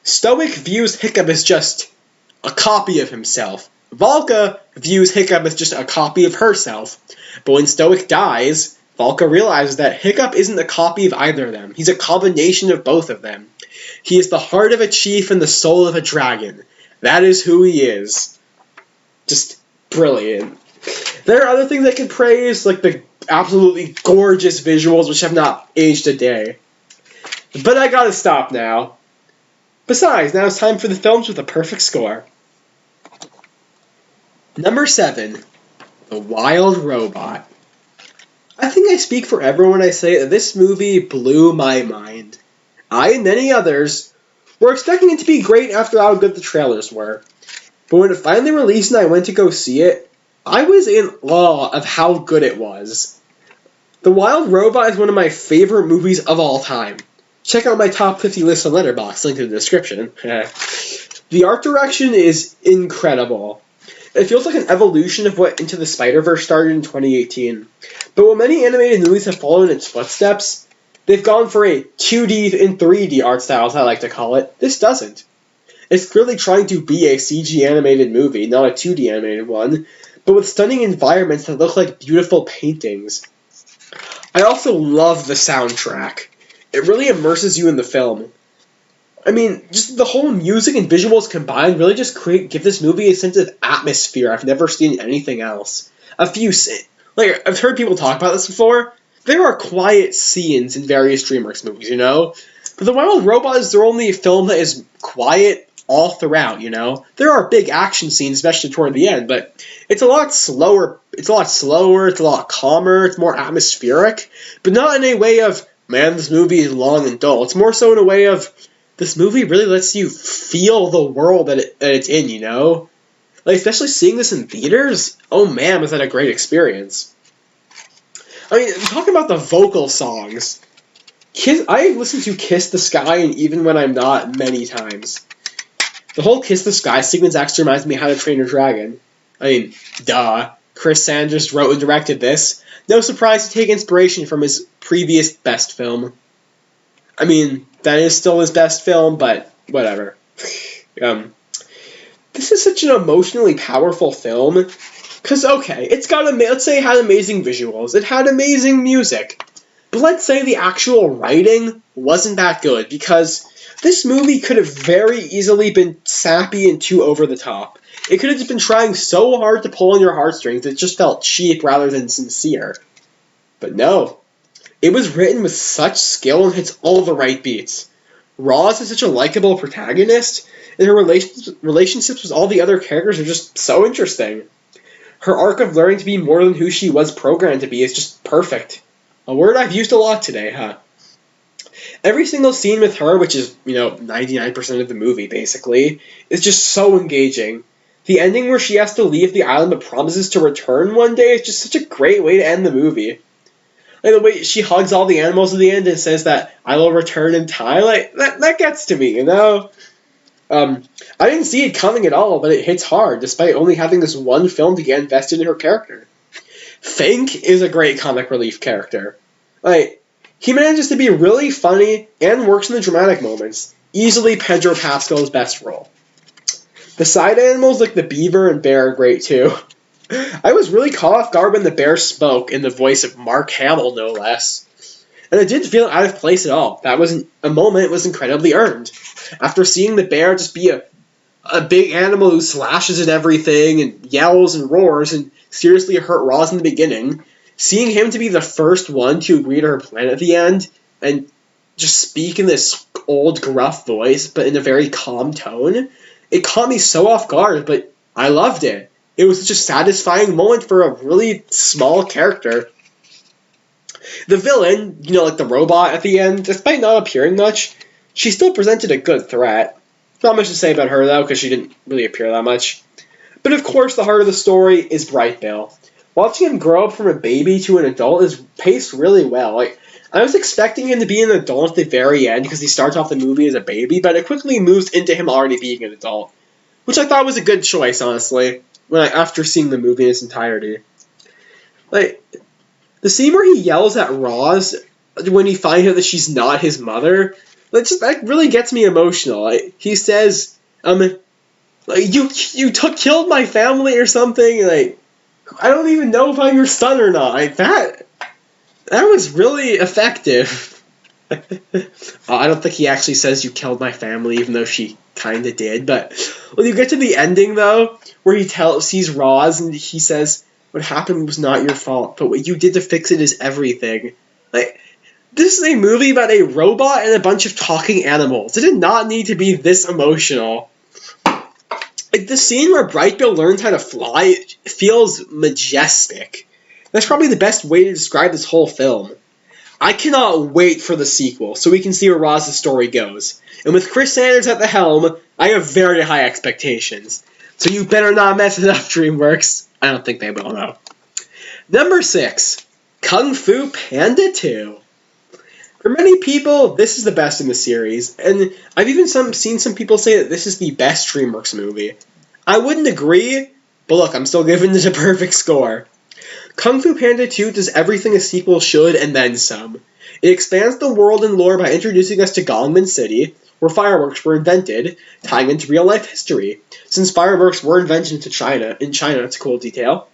Speaker 1: Stoic views Hiccup as just a copy of himself. Valka views Hiccup as just a copy of herself. But when Stoic dies, Valka realizes that Hiccup isn't a copy of either of them. He's a combination of both of them. He is the heart of a chief and the soul of a dragon. That is who he is. Just brilliant. There are other things I can praise, like the absolutely gorgeous visuals, which have not aged a day. But I gotta stop now. Besides, now it's time for the films with a perfect score. Number 7. The Wild Robot. I think I speak for everyone when I say that this movie blew my mind. I and many others were expecting it to be great after how good the trailers were. But when it finally released and I went to go see it, I was in awe of how good it was. The Wild Robot is one of my favorite movies of all time. Check out my top 50 list on Letterboxd, link in the description. The art direction is incredible. It feels like an evolution of what Into the Spider-Verse started in 2018. But while many animated movies have followed in its footsteps, they've gone for a 2D and 3D art style, as I like to call it. This doesn't. It's clearly trying to be a CG animated movie, not a 2D animated one, but with stunning environments that look like beautiful paintings. I also love the soundtrack. It really immerses you in the film. I mean, just the whole music and visuals combined really just give this movie a sense of atmosphere I've never seen in anything else. I've heard people talk about this before. There are quiet scenes in various DreamWorks movies, you know? But The Wild Robot is their only film that is quiet all throughout, you know? There are big action scenes, especially toward the end, but it's a lot slower, it's a lot calmer, it's more atmospheric, but not in a way of, man, this movie is long and dull. It's more so in a way of, this movie really lets you feel the world that it's in, you know? Like, especially seeing this in theaters, oh man, was that a great experience. I mean, talking about the vocal songs, I listen to Kiss the Sky and Even When I'm Not many times. The whole Kiss the Sky sequence actually reminds me of How to Train Your Dragon. I mean, duh. Chris Sanders wrote and directed this. No surprise to take inspiration from his previous best film. I mean, that is still his best film, but whatever. This is such an emotionally powerful film. Because, okay, let's say it had amazing visuals. It had amazing music. But let's say the actual writing wasn't that good, because this movie could have very easily been sappy and too over the top. It could have just been trying so hard to pull on your heartstrings it just felt cheap rather than sincere. But no. It was written with such skill and hits all the right beats. Roz is such a likable protagonist, and her relationships with all the other characters are just so interesting. Her arc of learning to be more than who she was programmed to be is just perfect. A word I've used a lot today, huh? Every single scene with her, which is, 99% of the movie, basically, is just so engaging. The ending where she has to leave the island but promises to return one day is just such a great way to end the movie. Like the way she hugs all the animals at the end and says that I will return in time, like that gets to me, you know? I didn't see it coming at all, but it hits hard, despite only having this one film to get invested in her character. Fink is a great comic relief character. Like, he manages to be really funny and works in the dramatic moments. Easily Pedro Pascal's best role. The side animals like the beaver and bear are great too. I was really caught off guard when the bear spoke in the voice of Mark Hamill, no less. And it didn't feel out of place at all. That wasn't a moment, it was incredibly earned. After seeing the bear just be a big animal who slashes at everything and yells and roars and seriously hurt Roz in the beginning, seeing him to be the first one to agree to her plan at the end and just speak in this old gruff voice but in a very calm tone, it caught me so off guard, but I loved it. It was such a satisfying moment for a really small character. The villain, like the robot at the end, despite not appearing much, she still presented a good threat. Not much to say about her, though, because she didn't really appear that much. But of course, the heart of the story is Bright Bill. Watching him grow up from a baby to an adult is paced really well. I was expecting him to be an adult at the very end, because he starts off the movie as a baby, but it quickly moves into him already being an adult. Which I thought was a good choice, honestly. after seeing the movie in its entirety. Like, the scene where he yells at Roz when he finds out that she's not his mother, that really gets me emotional. Like, he says, like, you killed my family or something. Like, I don't even know if I'm your son or not. Like, that was really effective. I don't think he actually says you killed my family, even though she kind of did. But when you get to the ending, though, where he sees Roz and he says, "What happened was not your fault, but what you did to fix it is everything." Like, this is a movie about a robot and a bunch of talking animals. It did not need to be this emotional. Like, the scene where Bright Bill learns how to fly feels majestic. That's probably the best way to describe this whole film. I cannot wait for the sequel, so we can see where Roz's story goes. And with Chris Sanders at the helm, I have very high expectations. So you better not mess it up, DreamWorks. I don't think they will, though. Number 6, Kung Fu Panda 2. For many people, this is the best in the series, and I've even seen some people say that this is the best DreamWorks movie. I wouldn't agree, but look, I'm still giving it a perfect score. Kung Fu Panda 2 does everything a sequel should and then some. It expands the world and lore by introducing us to Gongman City, where fireworks were invented, tying into real-life history. Since fireworks were invented in China, it's a cool detail.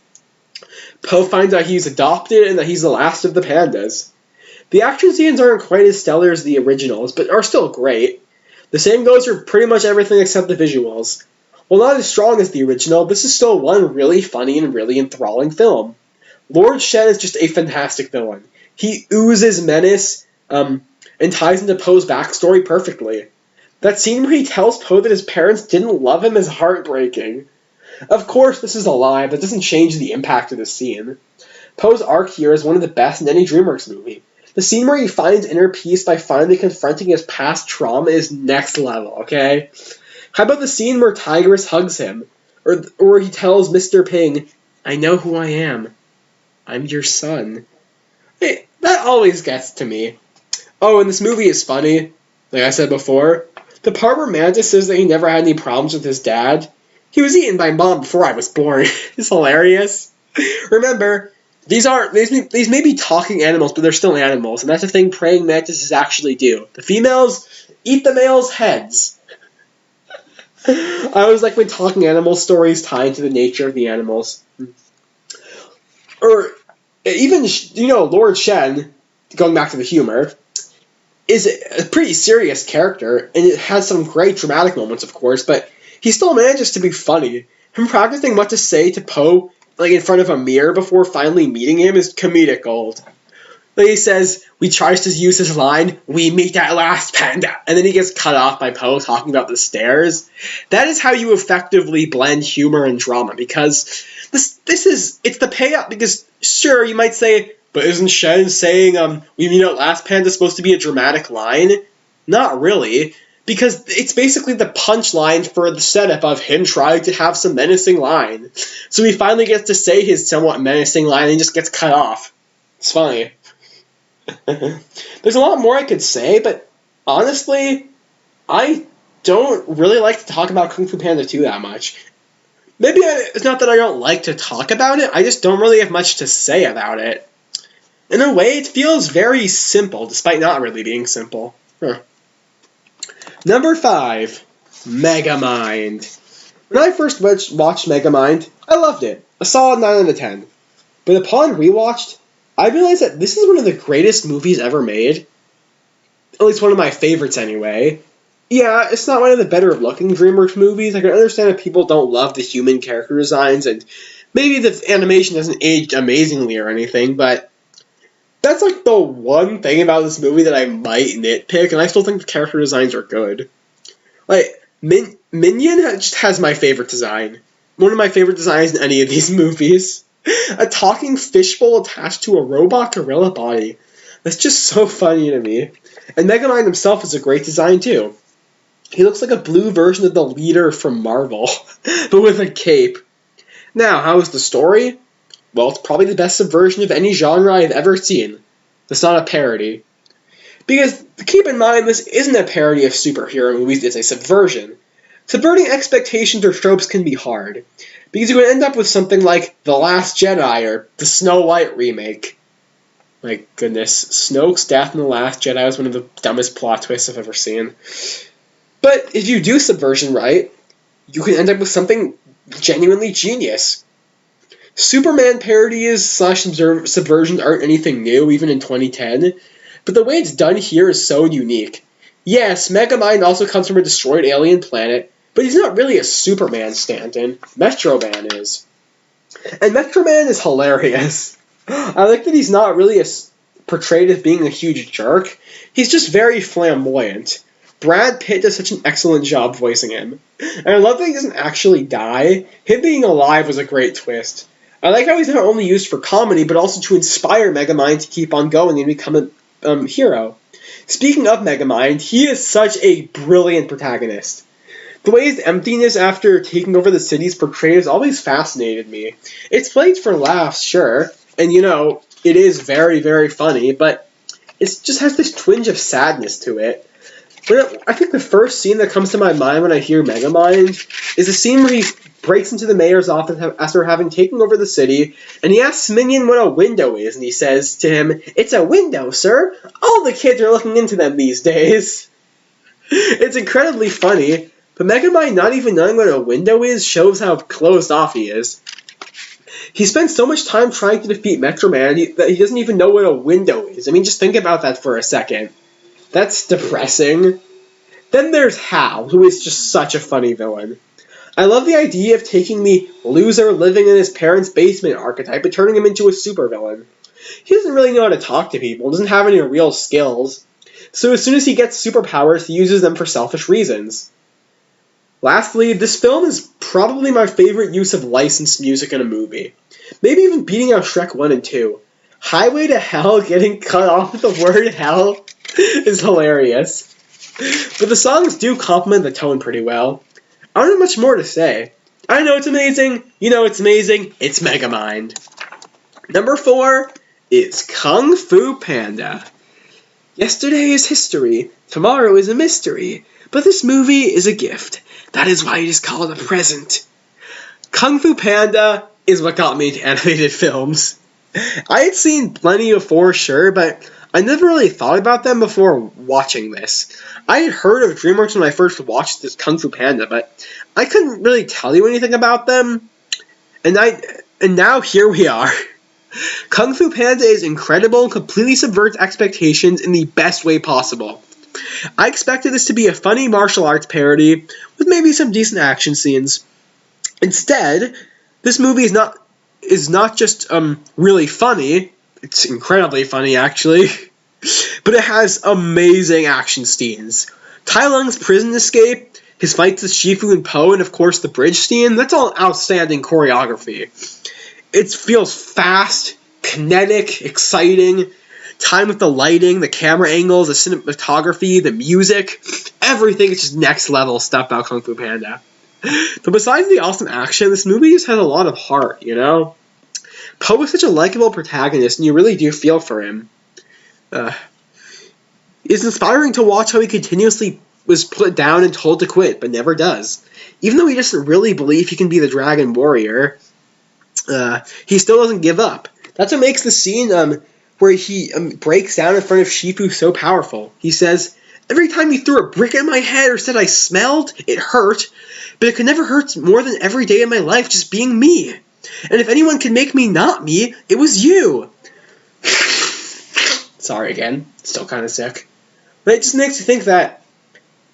Speaker 1: Po finds out he's adopted and that he's the last of the pandas. The action scenes aren't quite as stellar as the originals, but are still great. The same goes for pretty much everything except the visuals. While not as strong as the original, this is still one really funny and really enthralling film. Lord Shen is just a fantastic villain. He oozes menace, and ties into Poe's backstory perfectly. That scene where he tells Poe that his parents didn't love him is heartbreaking. Of course, this is a lie, but it doesn't change the impact of the scene. Poe's arc here is one of the best in any DreamWorks movie. The scene where he finds inner peace by finally confronting his past trauma is next level, okay? How about the scene where Tigress hugs him? Or he tells Mr. Ping, "I know who I am. I'm your son." Hey, that always gets to me. Oh, and this movie is funny. Like I said before, the part where Mantis says that he never had any problems with his dad. He was eaten by Mom before I was born. It's hilarious. Remember, these may be talking animals, but they're still animals, and that's the thing praying mantises actually do. The females eat the males' heads. I always like when talking animal stories tie into the nature of the animals. Or even, Lord Shen, going back to the humor, is a pretty serious character, and it has some great dramatic moments, of course, but he still manages to be funny. Him practicing what to say to Po, like in front of a mirror before finally meeting him, is comedic gold. Like he says, he tries to use his line, "We meet at last, panda," and then he gets cut off by Po talking about the stairs. That is how you effectively blend humor and drama, because it's the payoff, because sure, you might say, but isn't Shen saying, "We meet at last, panda" supposed to be a dramatic line? Not really. Because it's basically the punchline for the setup of him trying to have some menacing line. So he finally gets to say his somewhat menacing line and he just gets cut off. It's funny. There's a lot more I could say, but honestly, I don't really like to talk about Kung Fu Panda 2 that much. Maybe it's not that I don't like to talk about it, I just don't really have much to say about it. In a way, it feels very simple, despite not really being simple. Number 5, Megamind. When I first watched Megamind, I loved it. A solid 9 out of 10. But upon rewatched, I realized that this is one of the greatest movies ever made. At least one of my favorites anyway. Yeah, it's not one of the better looking DreamWorks movies. I can understand if people don't love the human character designs, and maybe the animation hasn't aged amazingly or anything, but that's like the one thing about this movie that I might nitpick, and I still think the character designs are good. Like, Minion just has my favorite design. One of my favorite designs in any of these movies. A talking fishbowl attached to a robot gorilla body. That's just so funny to me. And Megamind himself is a great design too. He looks like a blue version of the leader from Marvel, but with a cape. Now, how is the story? Well, it's probably the best subversion of any genre I've ever seen. It's not a parody. Because, keep in mind, this isn't a parody of superhero movies, it's a subversion. Subverting expectations or tropes can be hard, because you would end up with something like The Last Jedi or the Snow White remake. My goodness, Snoke's death in The Last Jedi was one of the dumbest plot twists I've ever seen. But if you do subversion right, you can end up with something genuinely genius. Superman parodies slash subversions aren't anything new, even in 2010, but the way it's done here is so unique. Yes, Megamind also comes from a destroyed alien planet, but he's not really a Superman stand-in. Metro Man is. And Metro Man is hilarious. I like that he's not really portrayed as being a huge jerk. He's just very flamboyant. Brad Pitt does such an excellent job voicing him. And I love that he doesn't actually die. Him being alive was a great twist. I like how he's not only used for comedy, but also to inspire Megamind to keep on going and become a hero. Speaking of Megamind, he is such a brilliant protagonist. The way his emptiness after taking over the city is portrayed has always fascinated me. It's played for laughs, sure, and it is very, very funny, but it just has this twinge of sadness to it. I think the first scene that comes to my mind when I hear Megamind is the scene where he breaks into the mayor's office after having taken over the city, and he asks Minion what a window is, and he says to him, "It's a window, sir. All the kids are looking into them these days." It's incredibly funny, but Megamind not even knowing what a window is shows how closed off he is. He spends so much time trying to defeat Metro Man that he doesn't even know what a window is. I mean, just think about that for a second. That's depressing. Then there's Hal, who is just such a funny villain. I love the idea of taking the loser living in his parents' basement archetype and turning him into a supervillain. He doesn't really know how to talk to people, doesn't have any real skills. So as soon as he gets superpowers, he uses them for selfish reasons. Lastly, this film is probably my favorite use of licensed music in a movie. Maybe even beating out Shrek 1 and 2. Highway to Hell getting cut off with the word hell is hilarious. But the songs do complement the tone pretty well. I don't have much more to say. I know it's amazing. You know it's amazing. It's Megamind. Number 4 is Kung Fu Panda. Yesterday is history. Tomorrow is a mystery. But this movie is a gift. That is why it is called a present. Kung Fu Panda is what got me into animated films. I had seen plenty before, sure, but I never really thought about them before watching this. I had heard of Dreamworks when I first watched this Kung Fu Panda, but I couldn't really tell you anything about them. And now here we are. Kung Fu Panda is incredible and completely subverts expectations in the best way possible. I expected this to be a funny martial arts parody with maybe some decent action scenes. Instead, this movie is not just really funny. It's incredibly funny, actually. But it has amazing action scenes. Tai Lung's prison escape, his fights with Shifu and Po, and of course the bridge scene, that's all outstanding choreography. It feels fast, kinetic, exciting. Time with the lighting, the camera angles, the cinematography, the music, everything is just next level stuff about Kung Fu Panda. But besides the awesome action, this movie just has a lot of heart, Po is such a likable protagonist, and you really do feel for him. It's inspiring to watch how he continuously was put down and told to quit, but never does. Even though he doesn't really believe he can be the Dragon Warrior, he still doesn't give up. That's what makes the scene where he breaks down in front of Shifu so powerful. He says, "Every time you threw a brick at my head or said I smelled, it hurt, but it could never hurt more than every day of my life just being me. And if anyone could make me not me, it was you." Sorry again, still kind of sick. But it just makes you think that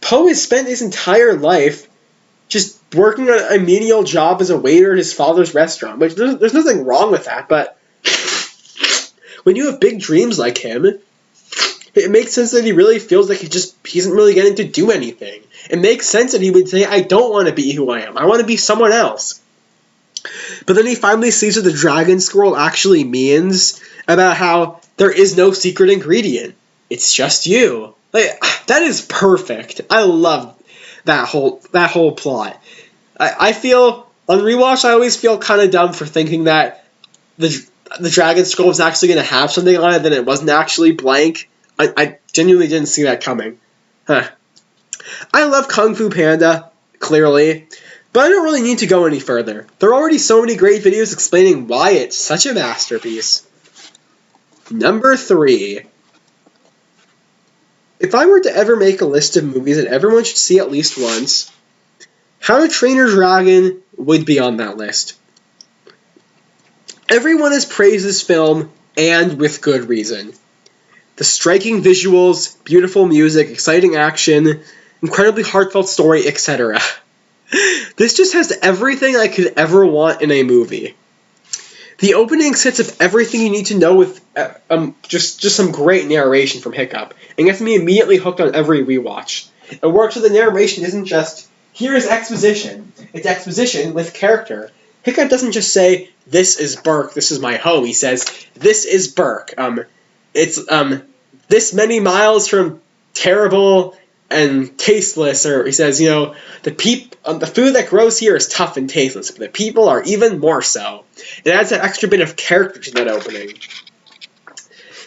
Speaker 1: Po has spent his entire life just working a menial job as a waiter at his father's restaurant, which there's nothing wrong with that, but when you have big dreams like him, it makes sense that he really feels like he isn't really getting to do anything. It makes sense that he would say, "I don't want to be who I am. I want to be someone else." But then he finally sees what the Dragon Scroll actually means, about how there is no secret ingredient. It's just you. That is perfect. I love that whole plot. I feel, on rewatch, I always feel kind of dumb for thinking that the Dragon Scroll was actually going to have something on it, then it wasn't actually blank. I genuinely didn't see that coming. I love Kung Fu Panda. clearly. But I don't really need to go any further. There are already so many great videos explaining why it's such a masterpiece. Number 3. If I were to ever make a list of movies that everyone should see at least once, How to Train Your Dragon would be on that list. Everyone has praised this film, and with good reason. The striking visuals, beautiful music, exciting action, incredibly heartfelt story, etc. This just has everything I could ever want in a movie. The opening sets up everything you need to know with just some great narration from Hiccup, and gets me immediately hooked on every rewatch. It works with the narration isn't just, here is exposition. It's exposition with character. Hiccup doesn't just say, this is Burke, this is my home. He says, this is Burke. It's this many miles from terrible and tasteless, or he says, the food that grows here is tough and tasteless, but the people are even more so. It adds that extra bit of character to that opening.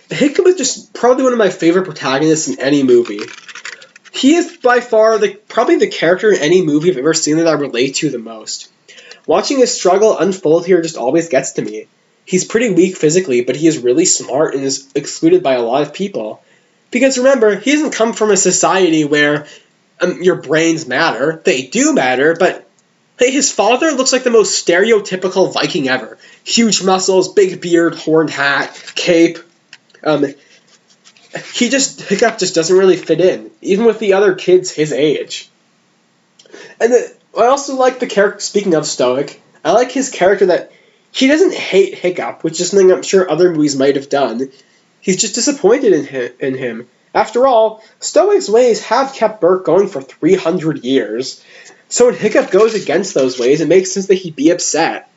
Speaker 1: Hiccup is just probably one of my favorite protagonists in any movie. He is by far probably the character in any movie I've ever seen that I relate to the most. Watching his struggle unfold here just always gets to me. He's pretty weak physically, but he is really smart and is excluded by a lot of people. Because remember, he doesn't come from a society where your brains matter. They do matter, but hey, his father looks like the most stereotypical Viking ever. Huge muscles, big beard, horned hat, cape. Hiccup just doesn't really fit in, even with the other kids his age. And I also like the character, speaking of Stoic, I like his character that he doesn't hate Hiccup, which is something I'm sure other movies might have done. He's just disappointed in him. After all, Stoic's ways have kept Burke going for 300 years. So when Hiccup goes against those ways, it makes sense that he'd be upset.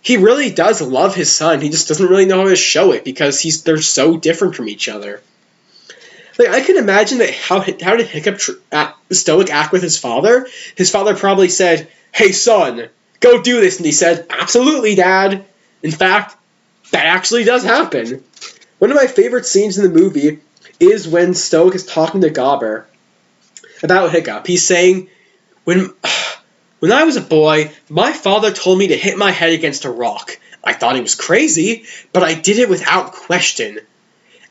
Speaker 1: He really does love his son, he just doesn't really know how to show it because they're so different from each other. I can imagine that how did Hiccup Stoic act with his father? His father probably said, "Hey son, go do this," and he said, "Absolutely, Dad." In fact, that actually does happen. One of my favorite scenes in the movie is when Stoic is talking to Gobber about Hiccup. He's saying, when I was a boy, my father told me to hit my head against a rock. I thought he was crazy, but I did it without question.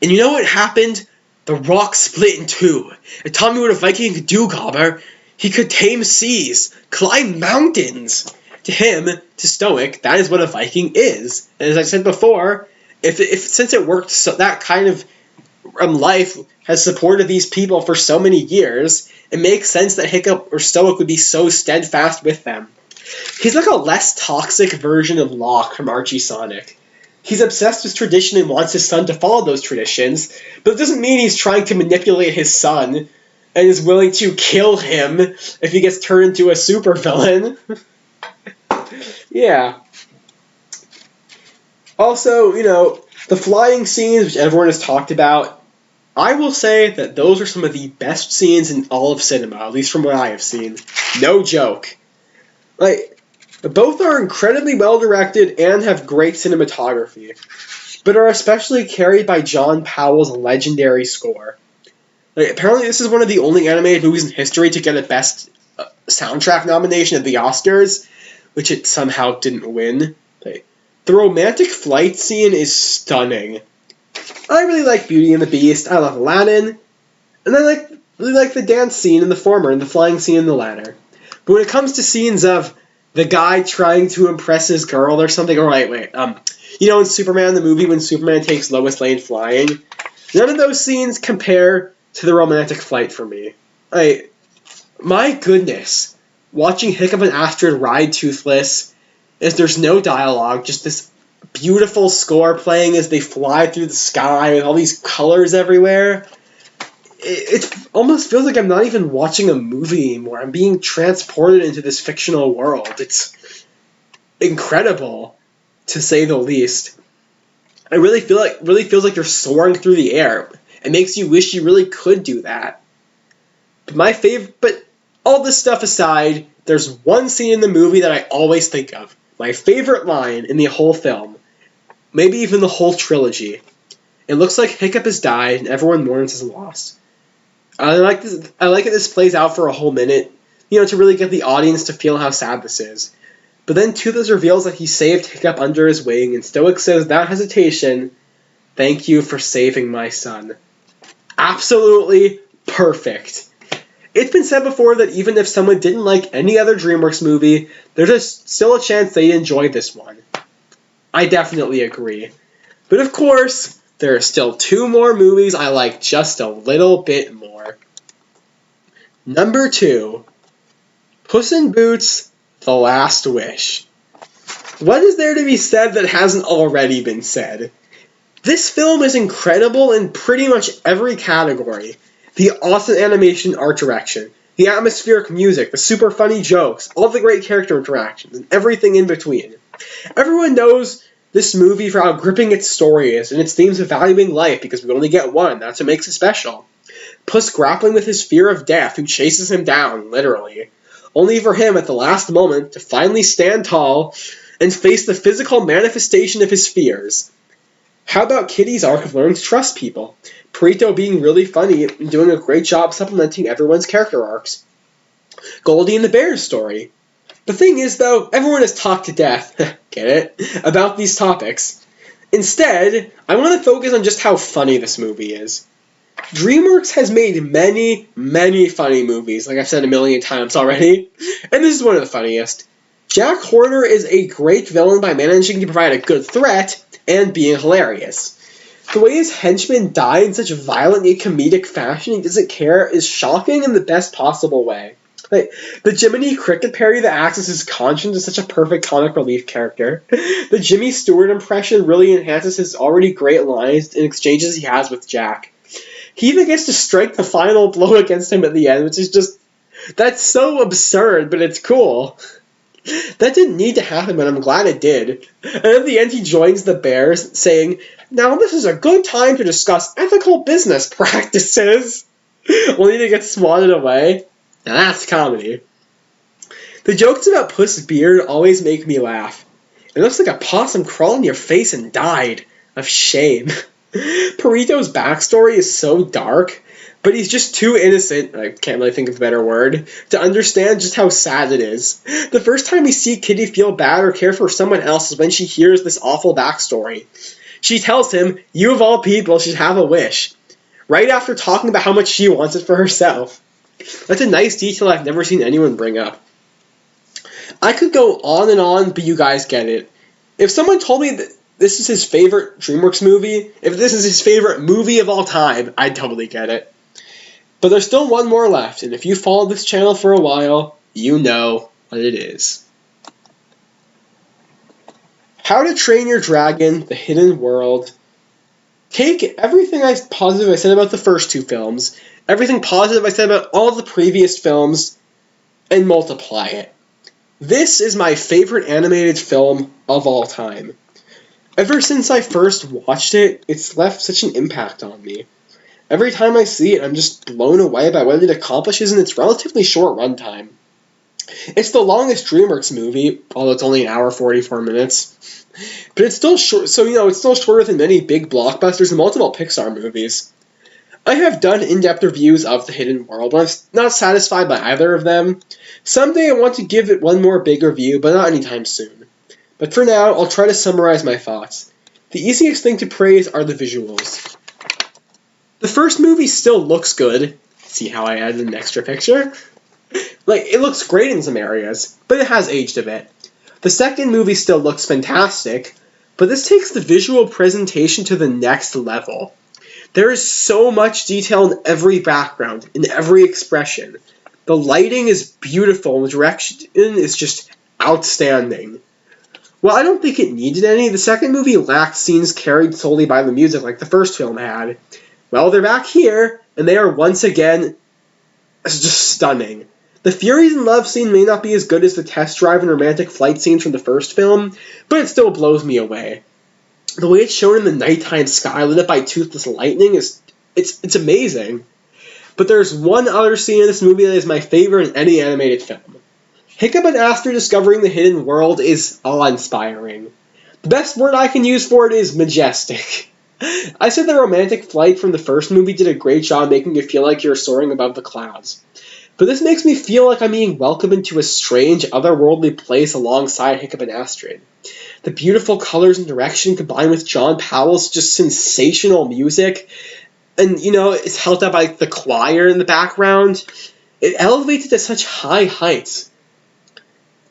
Speaker 1: And you know what happened? The rock split in two. It taught me what a Viking could do, Gobber. He could tame seas, climb mountains. To him, to Stoic, that is what a Viking is. And as I said before, since it worked, so that kind of life has supported these people for so many years, it makes sense that Hiccup or Stoic would be so steadfast with them. He's like a less toxic version of Locke from Archie Sonic. He's obsessed with tradition and wants his son to follow those traditions, but it doesn't mean he's trying to manipulate his son and is willing to kill him if he gets turned into a supervillain. Yeah. Also, the flying scenes, which everyone has talked about, I will say that those are some of the best scenes in all of cinema, at least from what I have seen. No joke. Both are incredibly well directed and have great cinematography, but are especially carried by John Powell's legendary score. Apparently this is one of the only animated movies in history to get a Best Soundtrack nomination at the Oscars, which it somehow didn't win. The romantic flight scene is stunning. I really like Beauty and the Beast, I love Aladdin, and I really like the dance scene in the former and the flying scene in the latter. But when it comes to scenes of the guy trying to impress his girl or something, in Superman the movie when Superman takes Lois Lane flying, none of those scenes compare to the romantic flight for me. My goodness, watching Hiccup and Astrid ride Toothless, as there's no dialogue, just this beautiful score playing as they fly through the sky with all these colors everywhere. It almost feels like I'm not even watching a movie anymore. I'm being transported into this fictional world. It's incredible, to say the least. I really feels like you're soaring through the air. It makes you wish you really could do that. But all this stuff aside, there's one scene in the movie that I always think of. My favorite line in the whole film. Maybe even the whole trilogy. It looks like Hiccup has died and everyone mourns his loss. I like that this plays out for a whole minute, to really get the audience to feel how sad this is. But then Toothless reveals that he saved Hiccup under his wing, and Stoic says without hesitation, "Thank you for saving my son." Absolutely perfect. It's been said before that even if someone didn't like any other DreamWorks movie, there's still a chance they enjoy this one. I definitely agree. But of course, there are still 2 more movies I like just a little bit more. Number 2, Puss in Boots: The Last Wish. What is there to be said that hasn't already been said? This film is incredible in pretty much every category. The awesome animation, art direction, the atmospheric music, the super funny jokes, all the great character interactions, and everything in between. Everyone knows this movie for how gripping its story is and its themes of valuing life, because we only get one. That's what makes it special. Puss grappling with his fear of death, who chases him down, literally, only for him at the last moment to finally stand tall and face the physical manifestation of his fears. How about Kitty's arc of learning to trust people? Perito being really funny and doing a great job supplementing everyone's character arcs. Goldie and the Bear's story. The thing is, though, everyone has talked to death, get it, about these topics. Instead, I want to focus on just how funny this movie is. DreamWorks has made many, many funny movies, like I've said a million times already, and this is one of the funniest. Jack Horner is a great villain by managing to provide a good threat and being hilarious. The way his henchmen die in such violent yet comedic fashion he doesn't care is shocking in the best possible way. Like, the Jiminy Cricket parody that acts as his conscience is such a perfect comic relief character. The Jimmy Stewart impression really enhances his already great lines and exchanges he has with Jack. He even gets to strike the final blow against him at the end, which is just... that's so absurd, but it's cool. That didn't need to happen, but I'm glad it did. And at the end he joins the Bears, saying, "Now this is a good time to discuss ethical business practices," only to get swatted away. Now that's comedy. The jokes about Puss' beard always make me laugh. It looks like a possum crawled in your face and died of shame. Perito's backstory is so dark, but he's just too innocent, I can't really think of a better word, to understand just how sad it is. The first time we see Kitty feel bad or care for someone else is when she hears this awful backstory. She tells him, you of all people should have a wish, right after talking about how much she wants it for herself. That's a nice detail I've never seen anyone bring up. I could go on and on, but you guys get it. If someone told me that this is his favorite DreamWorks movie, if this is his favorite movie of all time, I'd totally get it. But there's still one more left, and if you followed this channel for a while, you know what it is. How to Train Your Dragon: The Hidden World. Take everything positive I said about the first 2 films, everything positive I said about all the previous films, and multiply it. This is my favorite animated film of all time. Ever since I first watched it, it's left such an impact on me. Every time I see it, I'm just blown away by what it accomplishes in its relatively short runtime. It's the longest DreamWorks movie, although it's only an hour 44 minutes. But it's still short, so it's still shorter than many big blockbusters and multiple Pixar movies. I have done in-depth reviews of The Hidden World, but I'm not satisfied by either of them. Someday I want to give it one more big review, but not anytime soon. But for now, I'll try to summarize my thoughts. The easiest thing to praise are the visuals. The first movie still looks good. See how I added an extra picture? It looks great in some areas, but it has aged a bit. The second movie still looks fantastic, but this takes the visual presentation to the next level. There is so much detail in every background, in every expression. The lighting is beautiful, and the direction is just outstanding. While I don't think it needed any, the second movie lacked scenes carried solely by the music like the first film had. Well, they're back here, and they are once again just stunning. The Furies in Love scene may not be as good as the test drive and romantic flight scenes from the first film, but it still blows me away. The way it's shown in the nighttime sky lit up by toothless lightning it's amazing. But there's one other scene in this movie that is my favorite in any animated film. Hiccup and Aster discovering the hidden world is awe-inspiring. The best word I can use for it is majestic. I said the romantic flight from the first movie did a great job making you feel like you're soaring above the clouds. But this makes me feel like I'm being welcomed into a strange, otherworldly place alongside Hiccup and Astrid. The beautiful colors and direction combined with John Powell's just sensational music, and it's held up by the choir in the background. It elevates it to such high heights.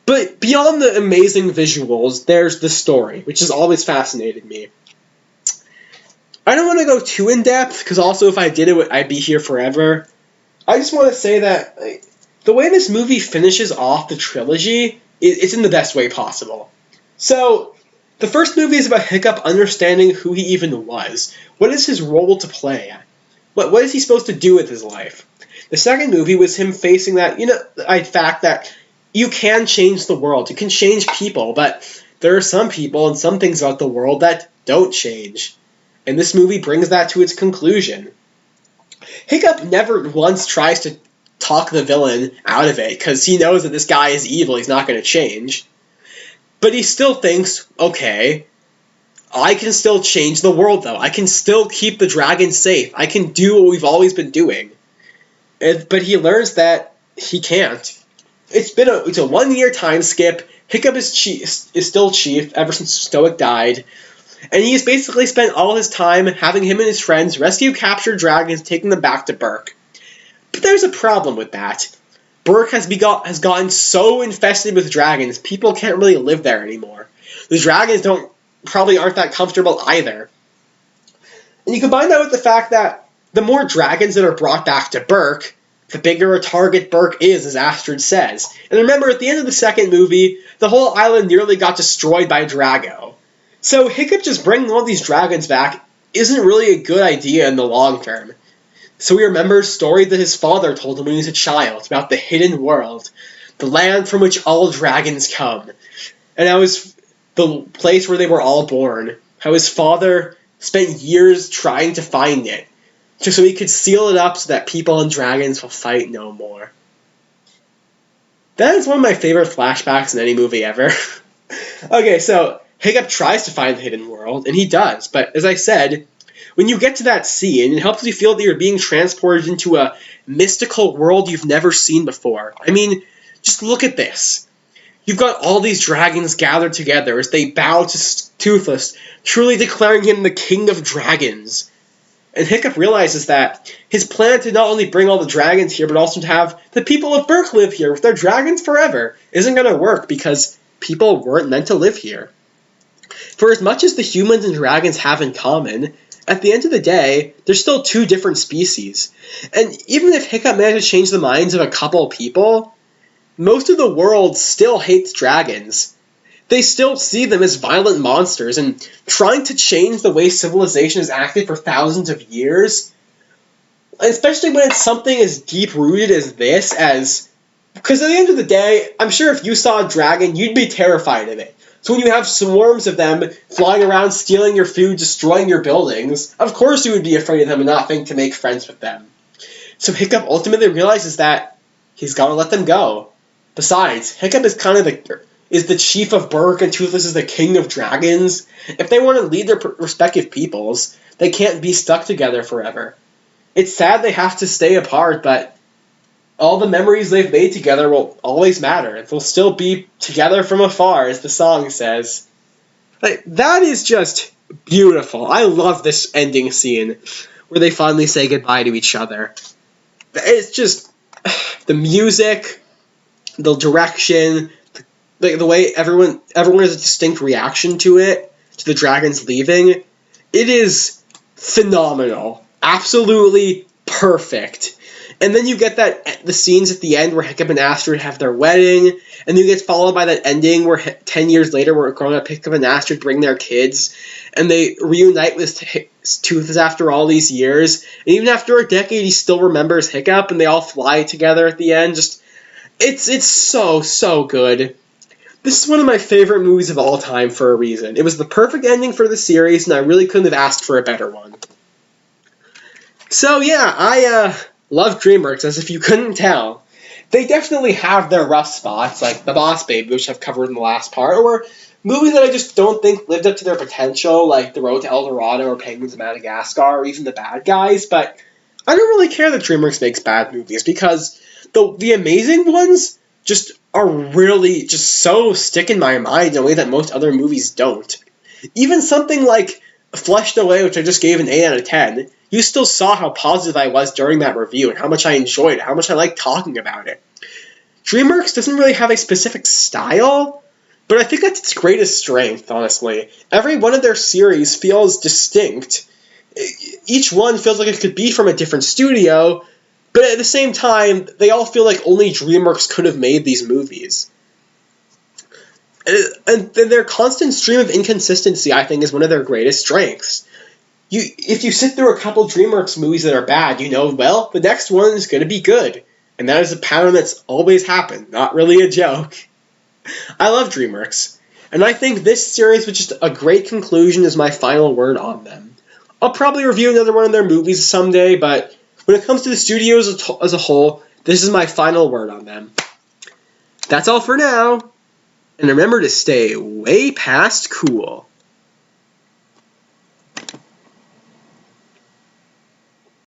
Speaker 1: But beyond the amazing visuals, there's the story, which has always fascinated me. I don't want to go too in depth, because also if I did it, I'd be here forever. I just want to say that the way this movie finishes off the trilogy, it's in the best way possible. So, the first movie is about Hiccup understanding who he even was. What is his role to play? What is he supposed to do with his life? The second movie was him facing that, fact that you can change the world. You can change people, but there are some people and some things about the world that don't change. And this movie brings that to its conclusion. Hiccup never once tries to talk the villain out of it, because he knows that this guy is evil, he's not going to change. But he still thinks, okay, I can still change the world though. I can still keep the dragon safe. I can do what we've always been doing. But he learns that he can't. It's a 1-year time skip. Hiccup is still chief ever since Stoic died. And he's basically spent all his time having him and his friends rescue captured dragons, taking them back to Burke. But there's a problem with that. Burke has gotten so infested with dragons, people can't really live there anymore. The dragons probably aren't that comfortable either. And you combine that with the fact that the more dragons that are brought back to Burke, the bigger a target Burke is, as Astrid says. And remember, at the end of the second movie, the whole island nearly got destroyed by Drago. So Hiccup just bringing all these dragons back isn't really a good idea in the long term. So he remembers a story that his father told him when he was a child about the hidden world, the land from which all dragons come, and how the place where they were all born, how his father spent years trying to find it, just so he could seal it up so that people and dragons will fight no more. That is one of my favorite flashbacks in any movie ever. Okay, so Hiccup tries to find the hidden world, and he does, but as I said, when you get to that scene, it helps you feel that you're being transported into a mystical world you've never seen before. I mean, just look at this. You've got all these dragons gathered together as they bow to Toothless, truly declaring him the king of dragons. And Hiccup realizes that his plan to not only bring all the dragons here, but also to have the people of Burke live here with their dragons forever isn't going to work because people weren't meant to live here. For as much as the humans and dragons have in common, at the end of the day, they're still two different species. And even if Hiccup managed to change the minds of a couple people, most of the world still hates dragons. They still see them as violent monsters, and trying to change the way civilization has acted for thousands of years, especially when it's something as deep-rooted as this, because at the end of the day, I'm sure if you saw a dragon, you'd be terrified of it. So when you have swarms of them flying around, stealing your food, destroying your buildings, of course you would be afraid of them and not think to make friends with them. So Hiccup ultimately realizes that he's got to let them go. Besides, Hiccup is kind of the chief of Burke and Toothless is the king of dragons. If they want to lead their respective peoples, they can't be stuck together forever. It's sad they have to stay apart, but all the memories they've made together will always matter. They'll still be together from afar, as the song says. That is just beautiful. I love this ending scene where they finally say goodbye to each other. It's just the music, the direction, the way everyone has a distinct reaction to it, to the dragons leaving. It is phenomenal. Absolutely perfect. And then you get the scenes at the end where Hiccup and Astrid have their wedding, and then it gets followed by that ending where 10 years later we're going to Hiccup and Astrid bring their kids, and they reunite with Toothless after all these years, and even after a decade he still remembers Hiccup, and they all fly together at the end. It's so good. This is one of my favorite movies of all time for a reason. It was the perfect ending for the series, and I really couldn't have asked for a better one. So yeah, I love Dreamworks, as if you couldn't tell. They definitely have their rough spots, like The Boss Baby, which I've covered in the last part, or movies that I just don't think lived up to their potential, like The Road to El Dorado or Penguins of Madagascar, or even The Bad Guys, but I don't really care that Dreamworks makes bad movies, because The amazing ones just are really just so stick in my mind in a way that most other movies don't. Even something like Fleshed Away, which I just gave an 8 out of 10, you still saw how positive I was during that review and how much I enjoyed it, how much I liked talking about it. Dreamworks doesn't really have a specific style, but I think that's its greatest strength, honestly. Every one of their series feels distinct. Each one feels like it could be from a different studio, but at the same time, they all feel like only Dreamworks could have made these movies. And their constant stream of inconsistency, I think, is one of their greatest strengths. If you sit through a couple DreamWorks movies that are bad, you know, well, the next one is going to be good. And that is a pattern that's always happened, not really a joke. I love DreamWorks, and I think this series was just a great conclusion as my final word on them. I'll probably review another one of their movies someday, but when it comes to the studio as a whole, this is my final word on them. That's all for now, and remember to stay way past cool.